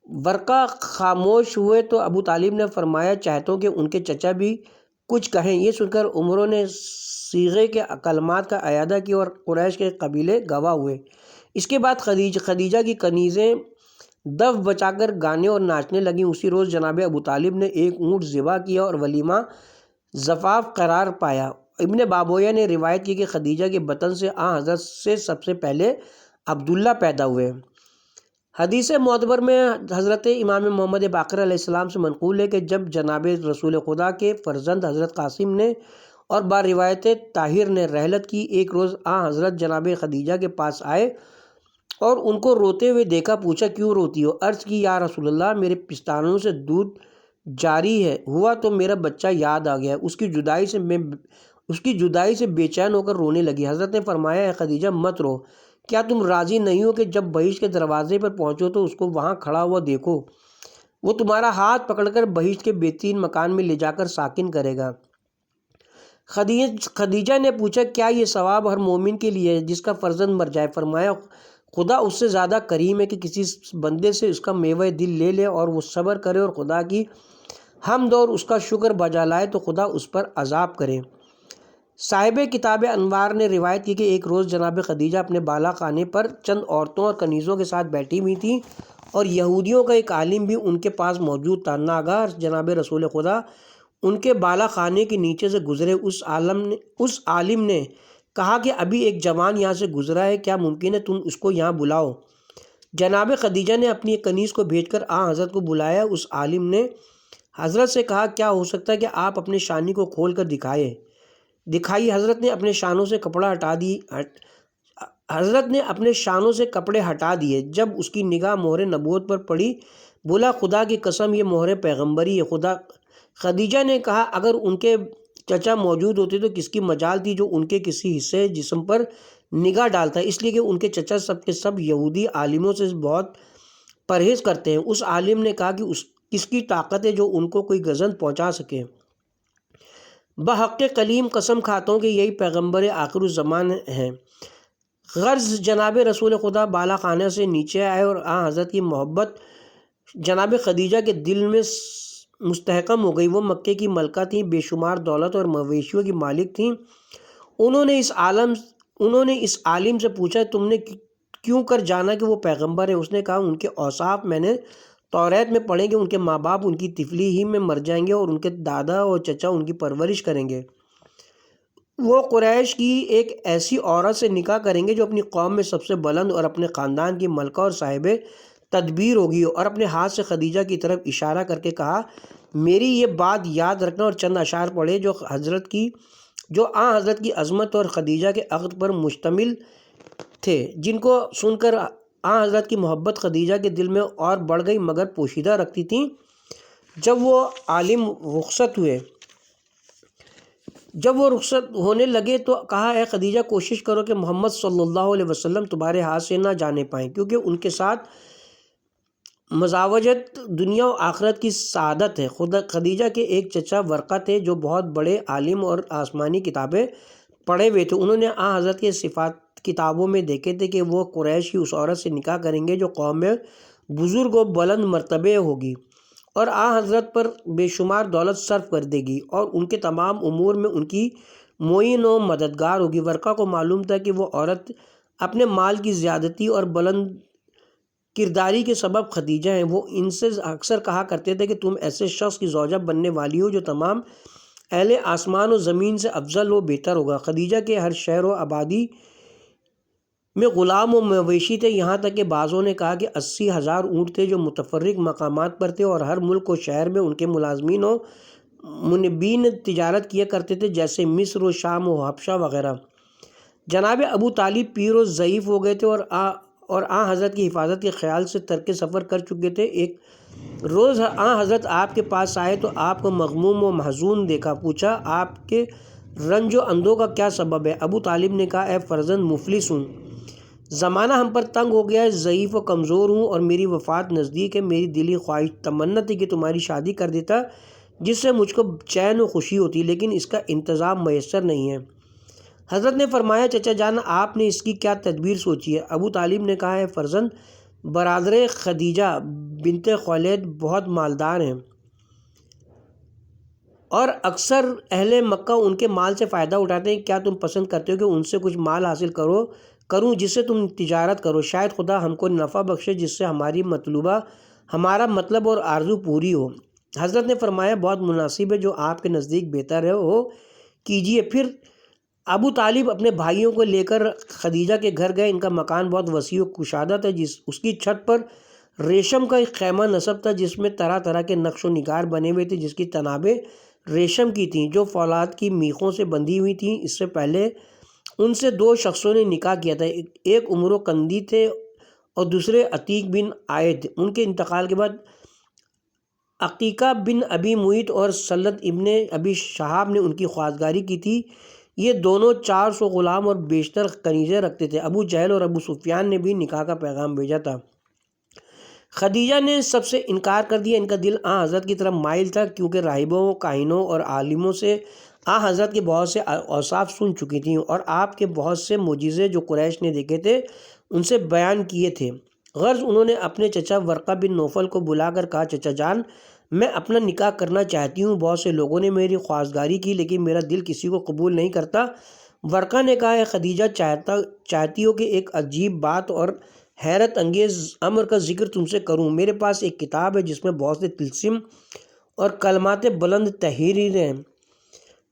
ورقہ خاموش ہوئے تو ابو طالب نے فرمایا، چاہتا ہوں کہ ان کے چچا بھی کچھ کہیں۔ یہ سن کر عمروں نے صیغے کے کلمات کا اعادہ کیا اور قریش کے قبیلے گواہ ہوئے۔ اس کے بعد خدیجہ کی کنیزیں دف بچا کر گانے اور ناچنے لگیں۔ اسی روز جناب ابو طالب نے ایک اونٹ ذبح کیا اور ولیمہ زفاف قرار پایا۔ ابن بابویہ نے روایت کی کہ خدیجہ کے بطن سے حضرت سے سب سے پہلے عبداللہ پیدا ہوئے۔ حدیث معتبر میں حضرت امام محمد باقر علیہ السلام سے منقول ہے کہ جب جناب رسول خدا کے فرزند حضرت قاسم نے اور با روایت طاہر نے رحلت کی، ایک روز حضرت جناب خدیجہ کے پاس آئے اور ان کو روتے ہوئے دیکھا، پوچھا، کیوں روتی ہو؟ عرض کی، یا رسول اللہ، میرے پستانوں سے دودھ جاری ہوا تو میرا بچہ یاد آ گیا، اس کی جدائی سے بے چین ہو کر رونے لگی۔ حضرت نے فرمایا، اے خدیجہ، مت رو، کیا تم راضی نہیں ہو کہ جب بہشت کے دروازے پر پہنچو تو اس کو وہاں کھڑا ہوا دیکھو؟ وہ تمہارا ہاتھ پکڑ کر بہشت کے بہترین مکان میں لے جا کر ساکن کرے گا۔ خدیجہ نے پوچھا، کیا یہ ثواب ہر مومن کے لیے ہے جس کا فرزند مر جائے؟ فرمایا، خدا اس سے زیادہ کریم ہے کہ کسی بندے سے اس کا میوہ دل لے لے اور وہ صبر کرے اور خدا کی حمد اور اس کا شکر بجا لائے تو خدا اس پر عذاب کرے۔ صاحب کتاب انوار نے روایت کی کہ ایک روز جناب خدیجہ اپنے بالا خانے پر چند عورتوں اور کنیزوں کے ساتھ بیٹھی ہوئی تھیں اور یہودیوں کا ایک عالم بھی ان کے پاس موجود تھا۔ ناگہاں جناب رسول خدا ان کے بالا خانے کے نیچے سے گزرے۔ اس عالم نے کہا کہ ابھی ایک جوان یہاں سے گزرا ہے، کیا ممکن ہے تم اس کو یہاں بلاؤ؟ جناب خدیجہ نے اپنی ایک کنیز کو بھیج کر حضرت کو بلایا۔ اس عالم نے حضرت سے کہا کیا ہو سکتا ہے کہ آپ اپنے شانی کو کھول کر دکھائی۔ حضرت نے اپنے شانوں سے کپڑے ہٹا دیے۔ جب اس کی نگاہ مہر نبوت پر پڑی، بولا خدا کی قسم یہ مہر پیغمبری ہے۔ خدیجہ نے کہا اگر ان کے چچا موجود ہوتے تو کس کی مجال تھی جو ان کے کسی حصے جسم پر نگاہ ڈالتا ہے، اس لیے کہ ان کے چچا سب کے سب یہودی عالموں سے بہت پرہیز کرتے ہیں۔ اس عالم نے کہا کہ کس کی طاقت ہے جو ان کو کوئی گزند پہنچا سکے؟ بحق کلیم قسم کھاتا ہوں کہ یہی پیغمبر آخر الزمان ہیں۔ غرض جناب رسول خدا بالا خانہ سے نیچے آئے اور حضرت کی محبت جناب خدیجہ کے دل میں مستحکم ہو گئی۔ وہ مکے کی ملکہ تھیں، بے شمار دولت اور مویشیوں کی مالک تھیں۔ انہوں نے اس عالم سے پوچھا تم نے کیوں کر جانا کہ وہ پیغمبر ہے؟ اس نے کہا ان کے اوصاف میں نے توریت میں پڑھے کہ ان کے ماں باپ ان کی طفلی ہی میں مر جائیں گے اور ان کے دادا اور چچا ان کی پرورش کریں گے۔ وہ قریش کی ایک ایسی عورت سے نکاح کریں گے جو اپنی قوم میں سب سے بلند اور اپنے خاندان کی ملکہ اور صاحب تدبیر ہوگی۔ اور اپنے ہاتھ سے خدیجہ کی طرف اشارہ کر کے کہا میری یہ بات یاد رکھنا، اور چند اشعار پڑھے جو حضرت کی عظمت اور خدیجہ کے عقد پر مشتمل تھے، جن کو سن کر حضرت کی محبت خدیجہ کے دل میں اور بڑھ گئی مگر پوشیدہ رکھتی تھیں۔ جب وہ رخصت ہونے لگے تو کہا اے خدیجہ کوشش کرو کہ محمد صلی اللہ علیہ وسلم تمہارے ہاتھ سے نہ جانے پائیں، کیونکہ ان کے ساتھ مزاوجت دنیا و آخرت کی سعادت ہے۔ خدیجہ کے ایک چچا ورقہ تھے جو بہت بڑے عالم اور آسمانی کتابیں پڑھے ہوئے تھے۔ انہوں نے حضرت کے صفات کتابوں میں دیکھے تھے کہ وہ قریش کی اس عورت سے نکاح کریں گے جو قوم میں بزرگ و بلند مرتبے ہوگی اور حضرت پر بے شمار دولت صرف کر دے گی اور ان کے تمام امور میں ان کی معین و مددگار ہوگی۔ ورقہ کو معلوم تھا کہ وہ عورت اپنے مال کی زیادتی اور بلند کرداری کے سبب خدیجہ ہیں۔ وہ ان سے اکثر کہا کرتے تھے کہ تم ایسے شخص کی زوجہ بننے والی ہو جو تمام اہل آسمان و زمین سے افضل و بہتر ہوگا۔ خدیجہ کے ہر شہر و آبادی میں غلام و مویشی تھے، یہاں تک کہ بعضوں نے کہا کہ 80,000 اونٹ تھے جو متفرق مقامات پر تھے، اور ہر ملک و شہر میں ان کے ملازمین و منبین تجارت کیا کرتے تھے، جیسے مصر و شام و حبشہ وغیرہ۔ جناب ابو طالب پیر و ضعیف ہو گئے تھے اور حضرت کی حفاظت کے خیال سے ترک سفر کر چکے تھے۔ ایک روز حضرت آپ کے پاس آئے تو آپ کو مغموم و محزون دیکھا۔ پوچھا آپ کے رنج و اندوہ کا کیا سبب ہے؟ ابو طالب نے کہا اے فرزند مفلس ہوں، زمانہ ہم پر تنگ ہو گیا ہے، ضعیف و کمزور ہوں اور میری وفات نزدیک ہے۔ میری دلی خواہش تمنا تھی کہ تمہاری شادی کر دیتا جس سے مجھ کو چین و خوشی ہوتی، لیکن اس کا انتظام میسر نہیں ہے۔ حضرت نے فرمایا چچا جان آپ نے اس کی کیا تدبیر سوچی ہے؟ ابو طالب نے کہا اے فرزند برادر خدیجہ بنت خویلد بہت مالدار ہیں اور اکثر اہل مکہ ان کے مال سے فائدہ اٹھاتے ہیں۔ کیا تم پسند کرتے ہو کہ ان سے کچھ مال حاصل کروں جس سے تم تجارت کرو؟ شاید خدا ہم کو نفع بخشے جس سے ہمارا مطلب اور آرزو پوری ہو۔ حضرت نے فرمایا بہت مناسب ہے، جو آپ کے نزدیک بہتر ہو کیجیے۔ پھر ابو طالب اپنے بھائیوں کو لے کر خدیجہ کے گھر گئے۔ ان کا مکان بہت وسیع و کشادہ تھا، اس کی چھت پر ریشم کا ایک خیمہ نصب تھا جس میں طرح طرح کے نقش و نگار بنے ہوئے تھے، جس کی تنابیں ریشم کی تھیں جو فولاد کی میخوں سے بندھی ہوئی تھیں۔ اس سے پہلے ان سے 2 شخصوں نے نکاح کیا تھا، ایک عمر و قندی تھے اور دوسرے عتیق بن عائد۔ ان کے انتقال کے بعد عقیقہ بن ابی معیط اور سلط ابن ابی شہاب نے ان کی خواستگاری کی تھی۔ یہ دونوں 400 غلام اور بیشتر کنیزیں رکھتے تھے۔ ابو جہل اور ابو سفیان نے بھی نکاح کا پیغام بھیجا تھا۔ خدیجہ نے سب سے انکار کر دیا۔ ان کا دل حضرت کی طرف مائل تھا، کیونکہ راہبوں، کاہنوں اور عالموں سے حضرت کے بہت سے اوصاف سن چکی تھیں اور آپ کے بہت سے معجزے جو قریش نے دیکھے تھے ان سے بیان کیے تھے۔ غرض انہوں نے اپنے چچا ورقہ بن نوفل کو بلا کر کہا چچا جان میں اپنا نکاح کرنا چاہتی ہوں، بہت سے لوگوں نے میری خواستگاری کی لیکن میرا دل کسی کو قبول نہیں کرتا۔ ورقہ نے کہا اے خدیجہ چاہتی ہو کہ ایک عجیب بات اور حیرت انگیز امر کا ذکر تم سے کروں؟ میرے پاس ایک کتاب ہے جس میں بہت سے طلسم اور کلمات بلند تحریر ہیں۔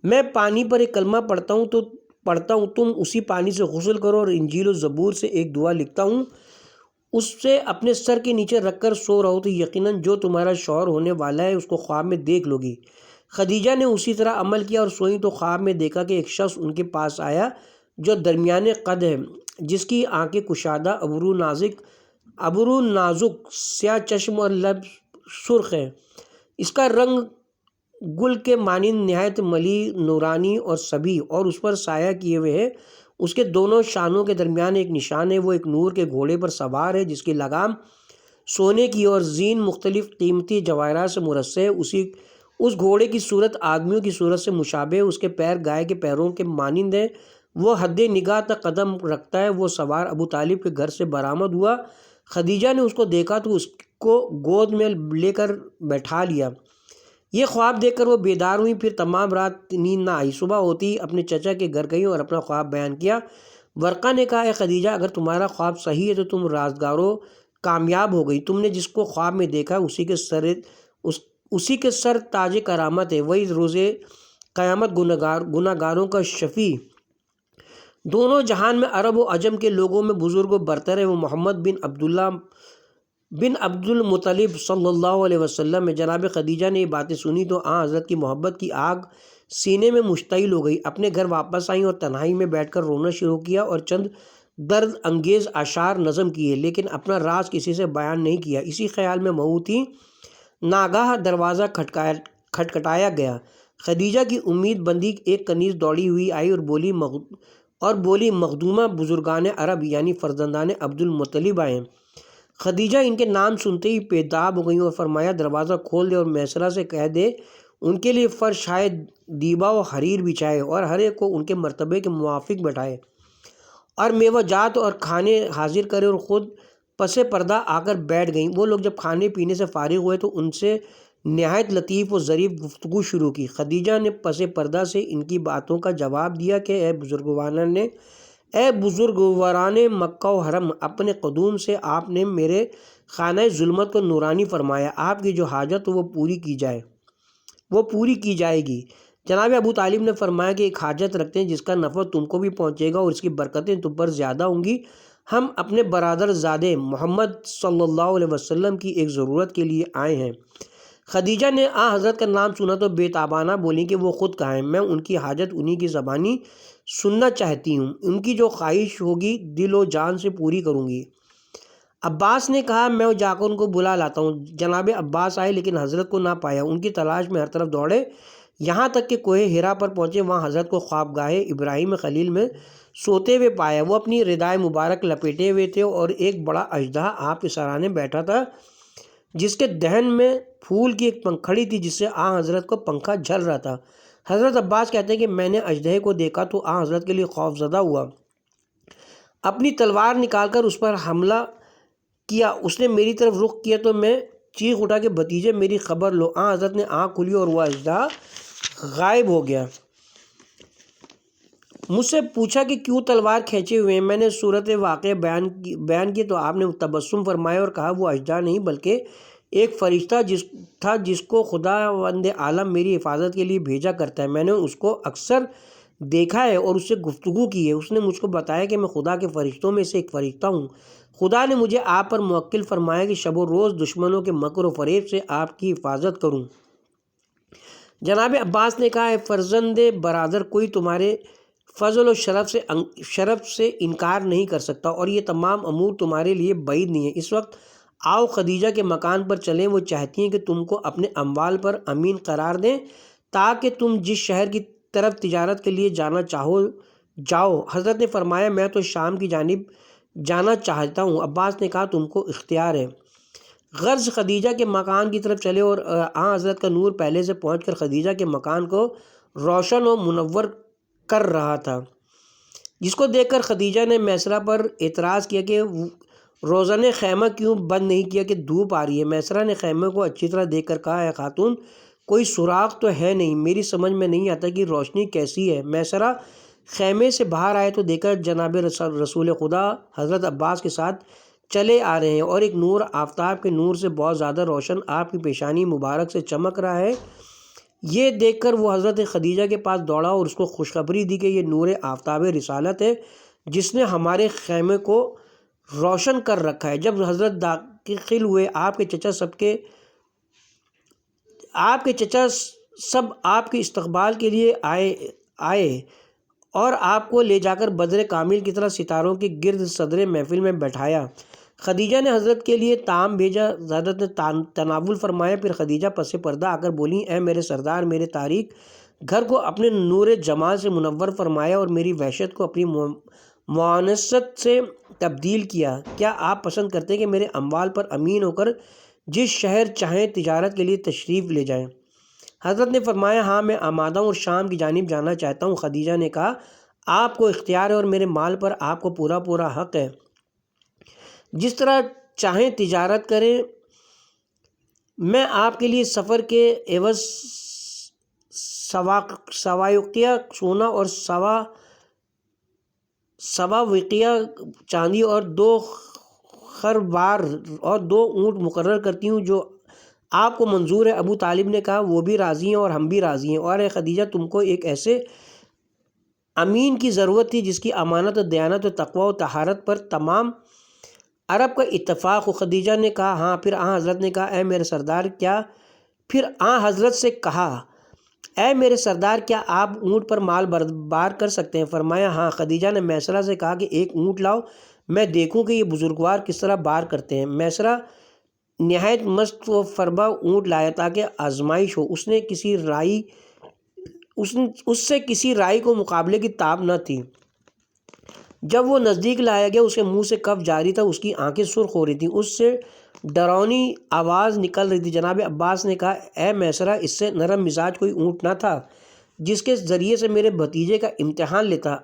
میں پانی پر ایک کلمہ پڑھتا ہوں تو پڑھتا ہوں تم اسی پانی سے غسل کرو، اور انجیل و زبور سے ایک دعا لکھتا ہوں اس سے اپنے سر کے نیچے رکھ کر سو رہو، تو یقیناً جو تمہارا شوہر ہونے والا ہے اس کو خواب میں دیکھ لو گی۔ خدیجہ نے اسی طرح عمل کیا اور سوئی تو خواب میں دیکھا کہ ایک شخص ان کے پاس آیا جو درمیانے قد ہے، جس کی آنکھیں کشادہ، ابرو نازک، سیاہ چشم اور لب سرخ ہے۔ اس کا رنگ گل کے مانند نہایت ملیح، نورانی اور سبھی، اور اس پر سایہ کیے ہوئے ہے۔ اس کے دونوں شانوں کے درمیان ایک نشان ہے، وہ ایک نور کے گھوڑے پر سوار ہے جس کی لگام سونے کی اور زین مختلف قیمتی جواہرات سے مرصع ہے۔ اس گھوڑے کی صورت آدمیوں کی صورت سے مشابہ ہے، اس کے پیر گائے کے پیروں کے مانند ہیں، وہ حد نگاہ تک قدم رکھتا ہے۔ وہ سوار ابو طالب کے گھر سے برآمد ہوا۔ خدیجہ نے اس کو دیکھا تو اس کو گود میں لے کر بیٹھا لیا۔ یہ خواب دیکھ کر وہ بیدار ہوئی، پھر تمام رات نیند نہ آئی۔ صبح ہوتی ہی اپنے چچا کے گھر گئی اور اپنا خواب بیان کیا۔ ورقہ نے کہا، اے خدیجہ، اگر تمہارا خواب صحیح ہے تو تم رازدارو کامیاب ہو گئی۔ تم نے جس کو خواب میں دیکھا اسی کے سر تاج کرامت ہے، وہی روز قیامت گناہ گاروں کا شفیع، دونوں جہان میں عرب و عجم کے لوگوں میں بزرگ و برتر ہے۔ وہ محمد بن عبد المطلب صلی اللہ علیہ وسلم ہے۔ جناب خدیجہ نے یہ باتیں سنی تو حضرت کی محبت کی آگ سینے میں مشتعل ہو گئی۔ اپنے گھر واپس آئیں اور تنہائی میں بیٹھ کر رونا شروع کیا اور چند درد انگیز اشعار نظم کیے، لیکن اپنا راز کسی سے بیان نہیں کیا۔ اسی خیال میں مبہوت تھی، ناگاہ دروازہ کھٹکھٹایا گیا۔ خدیجہ کی امید بندی ایک کنیز دوڑی ہوئی آئی اور بولی مخدومہ بزرگان عرب یعنی فرزندان عبد المطلب آئے ہیں۔ خدیجہ ان کے نام سنتے ہی بیتاب ہو گئیں اور فرمایا، دروازہ کھول دے اور میسرہ سے کہہ دے ان کے لیے فرش ہے، دیبا و حریر بچھائے اور ہر ایک کو ان کے مرتبے کے موافق بٹھائے اور میوہ جات اور کھانے حاضر کرے، اور خود پس پردہ آ کر بیٹھ گئیں۔ وہ لوگ جب کھانے پینے سے فارغ ہوئے تو ان سے نہایت لطیف و ظریف گفتگو شروع کی۔ خدیجہ نے پس پردہ سے ان کی باتوں کا جواب دیا کہ اے بزرگواران مکہ و حرم، اپنے قدوم سے آپ نے میرے خانہ ظلمت کو نورانی فرمایا، آپ کی جو حاجت وہ پوری کی جائے گی۔ جناب ابو طالب نے فرمایا کہ ایک حاجت رکھتے ہیں جس کا نفع تم کو بھی پہنچے گا اور اس کی برکتیں تم پر زیادہ ہوں گی۔ ہم اپنے برادر زادے محمد صلی اللہ علیہ وسلم کی ایک ضرورت کے لیے آئے ہیں۔ خدیجہ نے حضرت کا نام سنا تو بے تابانہ بولی کہ وہ خود کہاں ہیں، میں ان کی حاجت انہی کی زبانی سننا چاہتی ہوں، ان کی جو خواہش ہوگی دل و جان سے پوری کروں گی۔ عباس نے کہا، میں جا کر ان کو بلا لاتا ہوں۔ جناب عباس آئے لیکن حضرت کو نہ پایا، ان کی تلاش میں ہر طرف دوڑے، یہاں تک کہ کوہ حرا پر پہنچے۔ وہاں حضرت کو خوابگاہ ابراہیم خلیل میں سوتے ہوئے پایا۔ وہ اپنی ردائے مبارک لپیٹے ہوئے تھے اور ایک بڑا اژدہا آپ کے سرانے بیٹھا تھا، جس کے دہن میں پھول کی ایک پنکھڑی تھی جس سے حضرت کو پنکھا جھل رہا تھا۔ حضرت عباس کہتے ہیں کہ میں نے اژدہے کو دیکھا تو حضرت کے لیے خوف زدہ ہوا، اپنی تلوار نکال کر اس پر حملہ کیا۔ اس نے میری طرف رخ کیا تو میں چیخ اٹھا کہ بھتیجے میری خبر لو۔ حضرت نے آنکھ کھولی اور وہ اژدہا غائب ہو گیا۔ مجھ سے پوچھا کہ کیوں تلوار کھینچے ہوئے ہیں؟ میں نے صورت واقعہ بیان کی تو آپ نے تبسم فرمایا اور کہا، وہ اژدہا نہیں بلکہ ایک فرشتہ تھا جس کو خداوند عالم میری حفاظت کے لیے بھیجا کرتا ہے۔ میں نے اس کو اکثر دیکھا ہے اور اس سے گفتگو کی ہے۔ اس نے مجھ کو بتایا کہ میں خدا کے فرشتوں میں سے ایک فرشتہ ہوں۔ خدا نے مجھے آپ پر موکل فرمایا کہ شب و روز دشمنوں کے مکر و فریب سے آپ کی حفاظت کروں۔ جناب عباس نے کہا، اے فرزند برادر، کوئی تمہارے فضل و شرف سے انکار نہیں کر سکتا اور یہ تمام امور تمہارے لیے بعید نہیں ہے۔ اس وقت آؤ خدیجہ کے مکان پر چلیں، وہ چاہتی ہیں کہ تم کو اپنے اموال پر امین قرار دیں تاکہ تم جس شہر کی طرف تجارت کے لیے جانا چاہو جاؤ۔ حضرت نے فرمایا، میں تو شام کی جانب جانا چاہتا ہوں۔ عباس نے کہا، تم کو اختیار ہے۔ غرض خدیجہ کے مکان کی طرف چلے اور حضرت کا نور پہلے سے پہنچ کر خدیجہ کے مکان کو روشن و منور کر رہا تھا، جس کو دیکھ کر خدیجہ نے میسرہ پر اعتراض کیا کہ روزن خیمہ کیوں بند نہیں کیا کہ دھوپ آ رہی ہے۔ میسرہ نے خیمے کو اچھی طرح دیکھ کر کہا، اے خاتون، کوئی سوراخ تو ہے نہیں، میری سمجھ میں نہیں آتا کہ روشنی کیسی ہے۔ میسرہ خیمے سے باہر آئے تو دیکھا جناب رسول خدا حضرت عباس کے ساتھ چلے آ رہے ہیں اور ایک نور آفتاب کے نور سے بہت زیادہ روشن آپ کی پیشانی مبارک سے چمک رہا ہے۔ یہ دیکھ کر وہ حضرت خدیجہ کے پاس دوڑا اور اس کو خوشخبری دی کہ یہ نور آفتاب رسالت ہے جس نے ہمارے خیمے کو روشن کر رکھا ہے۔ جب حضرت داخل ہوئے آپ کے چچا سب آپ کے استقبال کے لیے آئے اور آپ کو لے جا کر بدر کامل کی طرح ستاروں کے گرد صدر محفل میں بیٹھایا۔ خدیجہ نے حضرت کے لیے طعام بھیجا، حضرت نے تناول فرمایا۔ پھر خدیجہ پس پردہ آ کر بولیں، اے میرے سردار، میرے تاریک گھر کو اپنے نور جمال سے منور فرمایا اور میری وحشت کو اپنی معانست سے تبدیل کیا۔ کیا آپ پسند کرتے ہیں کہ میرے اموال پر امین ہو کر جس شہر چاہیں تجارت کے لیے تشریف لے جائیں؟ حضرت نے فرمایا، ہاں میں آمادہ ہوں اور شام کی جانب جانا چاہتا ہوں۔ خدیجہ نے کہا، آپ کو اختیار ہے اور میرے مال پر آپ کو پورا حق ہے، جس طرح چاہیں تجارت کریں۔ میں آپ کے لیے سفر کے عوض سوائقیہ سونا اور سوا وقیہ چاندی اور 2 خروار اور 2 اونٹ مقرر کرتی ہوں جو آپ کو منظور ہے۔ ابو طالب نے کہا، وہ بھی راضی ہیں اور ہم بھی راضی ہیں، اور اے خدیجہ تم کو ایک ایسے امین کی ضرورت تھی جس کی امانت و دیانت و تقوی و طہارت پر تمام عرب کا اتفاق ہو۔ خدیجہ نے کہا، ہاں۔ پھر حضرت نے کہا، اے میرے سردار کیا آپ اونٹ پر مال بار کر سکتے ہیں؟ فرمایا، ہاں۔ خدیجہ نے میسرہ سے کہا کہ ایک اونٹ لاؤ، میں دیکھوں کہ یہ بزرگوار کس طرح بار کرتے ہیں۔ میسرہ نہایت مست و فربہ اونٹ لایا تاکہ آزمائش ہو۔ اس سے کسی رائی کو مقابلے کی تاب نہ تھی۔ جب وہ نزدیک لایا گیا، اس کے منہ سے کف جاری تھا، اس کی آنکھیں سرخ ہو رہی تھیں، اس سے ڈراؤنی آواز نکل رہی تھی۔ جناب عباس نے کہا، اے میسرہ، اس سے نرم مزاج کوئی اونٹ نہ تھا جس کے ذریعے سے میرے بھتیجے کا امتحان لیتا۔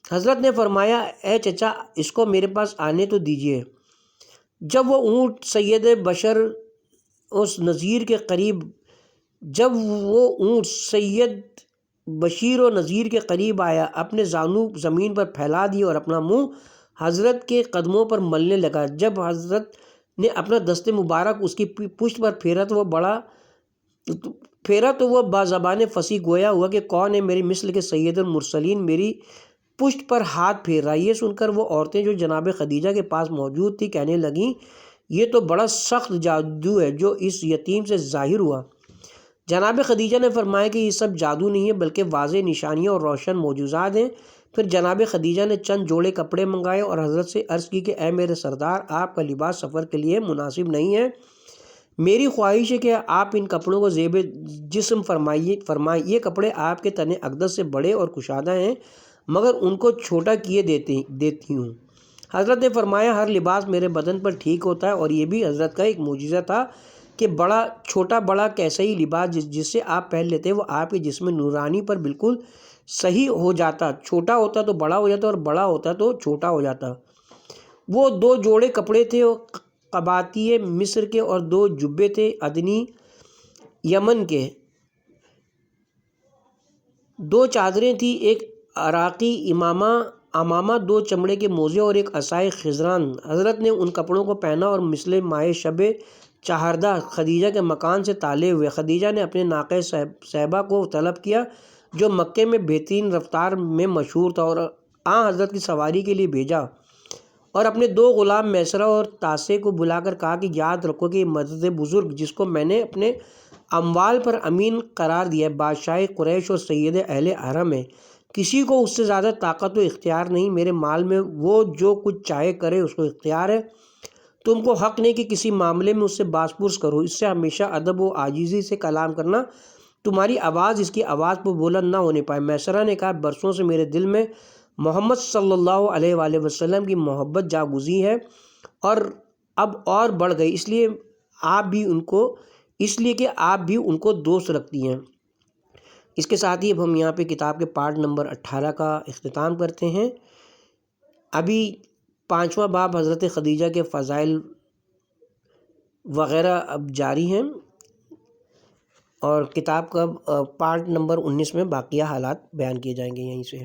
حضرت نے فرمایا، اے چچا، اس کو میرے پاس آنے تو دیجیے۔ جب وہ اونٹ سید بشیر و نذیر کے قریب آیا، اپنے زانو زمین پر پھیلا دیے اور اپنا منہ حضرت کے قدموں پر ملنے لگا۔ جب حضرت نے اپنا دست مبارک اس کی پشت پر پھیرا تو وہ بازبان فصیح گویا ہوا کہ کون ہے میری مثل کے سید المرسلین میری پشت پر ہاتھ پھیر رہا۔ یہ سن کر وہ عورتیں جو جناب خدیجہ کے پاس موجود تھیں کہنے لگیں، یہ تو بڑا سخت جادو ہے جو اس یتیم سے ظاہر ہوا۔ جناب خدیجہ نے فرمایا کہ یہ سب جادو نہیں ہے بلکہ واضح نشانیاں اور روشن معجزات ہیں۔ پھر جناب خدیجہ نے چند جوڑے کپڑے منگائے اور حضرت سے عرض کی کہ اے میرے سردار، آپ کا لباس سفر کے لیے مناسب نہیں ہے، میری خواہش ہے کہ آپ ان کپڑوں کو زیب جسم فرمائیں۔ یہ کپڑے آپ کے تن اقدس سے بڑے اور کشادہ ہیں مگر ان کو چھوٹا کیے دیتی ہوں۔ حضرت نے فرمایا، ہر لباس میرے بدن پر ٹھیک ہوتا ہے، اور یہ بھی حضرت کا ایک معجزہ تھا کہ چھوٹا بڑا کیسا ہی لباس جس سے آپ پہن لیتے وہ آپ کے جسم نورانی پر بالکل صحیح ہو جاتا، چھوٹا ہوتا تو بڑا ہو جاتا اور بڑا ہوتا تو چھوٹا ہو جاتا۔ وہ 2 جوڑے کپڑے تھے قباطیہ مصر کے اور 2 جبے تھے ادنی یمن کے، 2 چادریں تھیں، ایک عراقی امامہ، 2 چمڑے کے موزے اور ایک عصائے خضران۔ حضرت نے ان کپڑوں کو پہنا اور مثل ماہ شب چہاردہ خدیجہ کے مکان سے تالے ہوئے۔ خدیجہ نے اپنے ناقہ صیبہ کو طلب کیا جو مکے میں بہترین رفتار میں مشہور تھا اور حضرت کی سواری کے لیے بھیجا، اور اپنے 2 غلام میسرہ اور تاسے کو بلا کر کہا کہ یاد رکھو کہ یہ مدد بزرگ جس کو میں نے اپنے اموال پر امین قرار دیا ہے بادشاہ قریش اور سید اہل حرم ہے، کسی کو اس سے زیادہ طاقت و اختیار نہیں، میرے مال میں وہ جو کچھ چاہے کرے اس کو اختیار ہے، تم کو حق نہیں کہ کسی معاملے میں اس سے باز پرس کرو، اس سے ہمیشہ ادب و عاجزی سے کلام کرنا، تمہاری آواز اس کی آواز پر بلند نہ ہونے پائے۔ میسرہ نے کہا، برسوں سے میرے دل میں محمد صلی اللہ علیہ وآلہ وسلم کی محبت جاگزی ہے اور اب اور بڑھ گئی، اس لیے کہ آپ بھی ان کو دوست رکھتی ہیں۔ اس کے ساتھ ہی اب ہم یہاں پہ کتاب کے پارٹ نمبر 18 کا اختتام کرتے ہیں۔ ابھی 5واں باب حضرت خدیجہ کے فضائل وغیرہ اب جاری ہیں، اور کتاب کا پارٹ نمبر 19 میں باقیہ حالات بیان کیے جائیں گے یہیں سے۔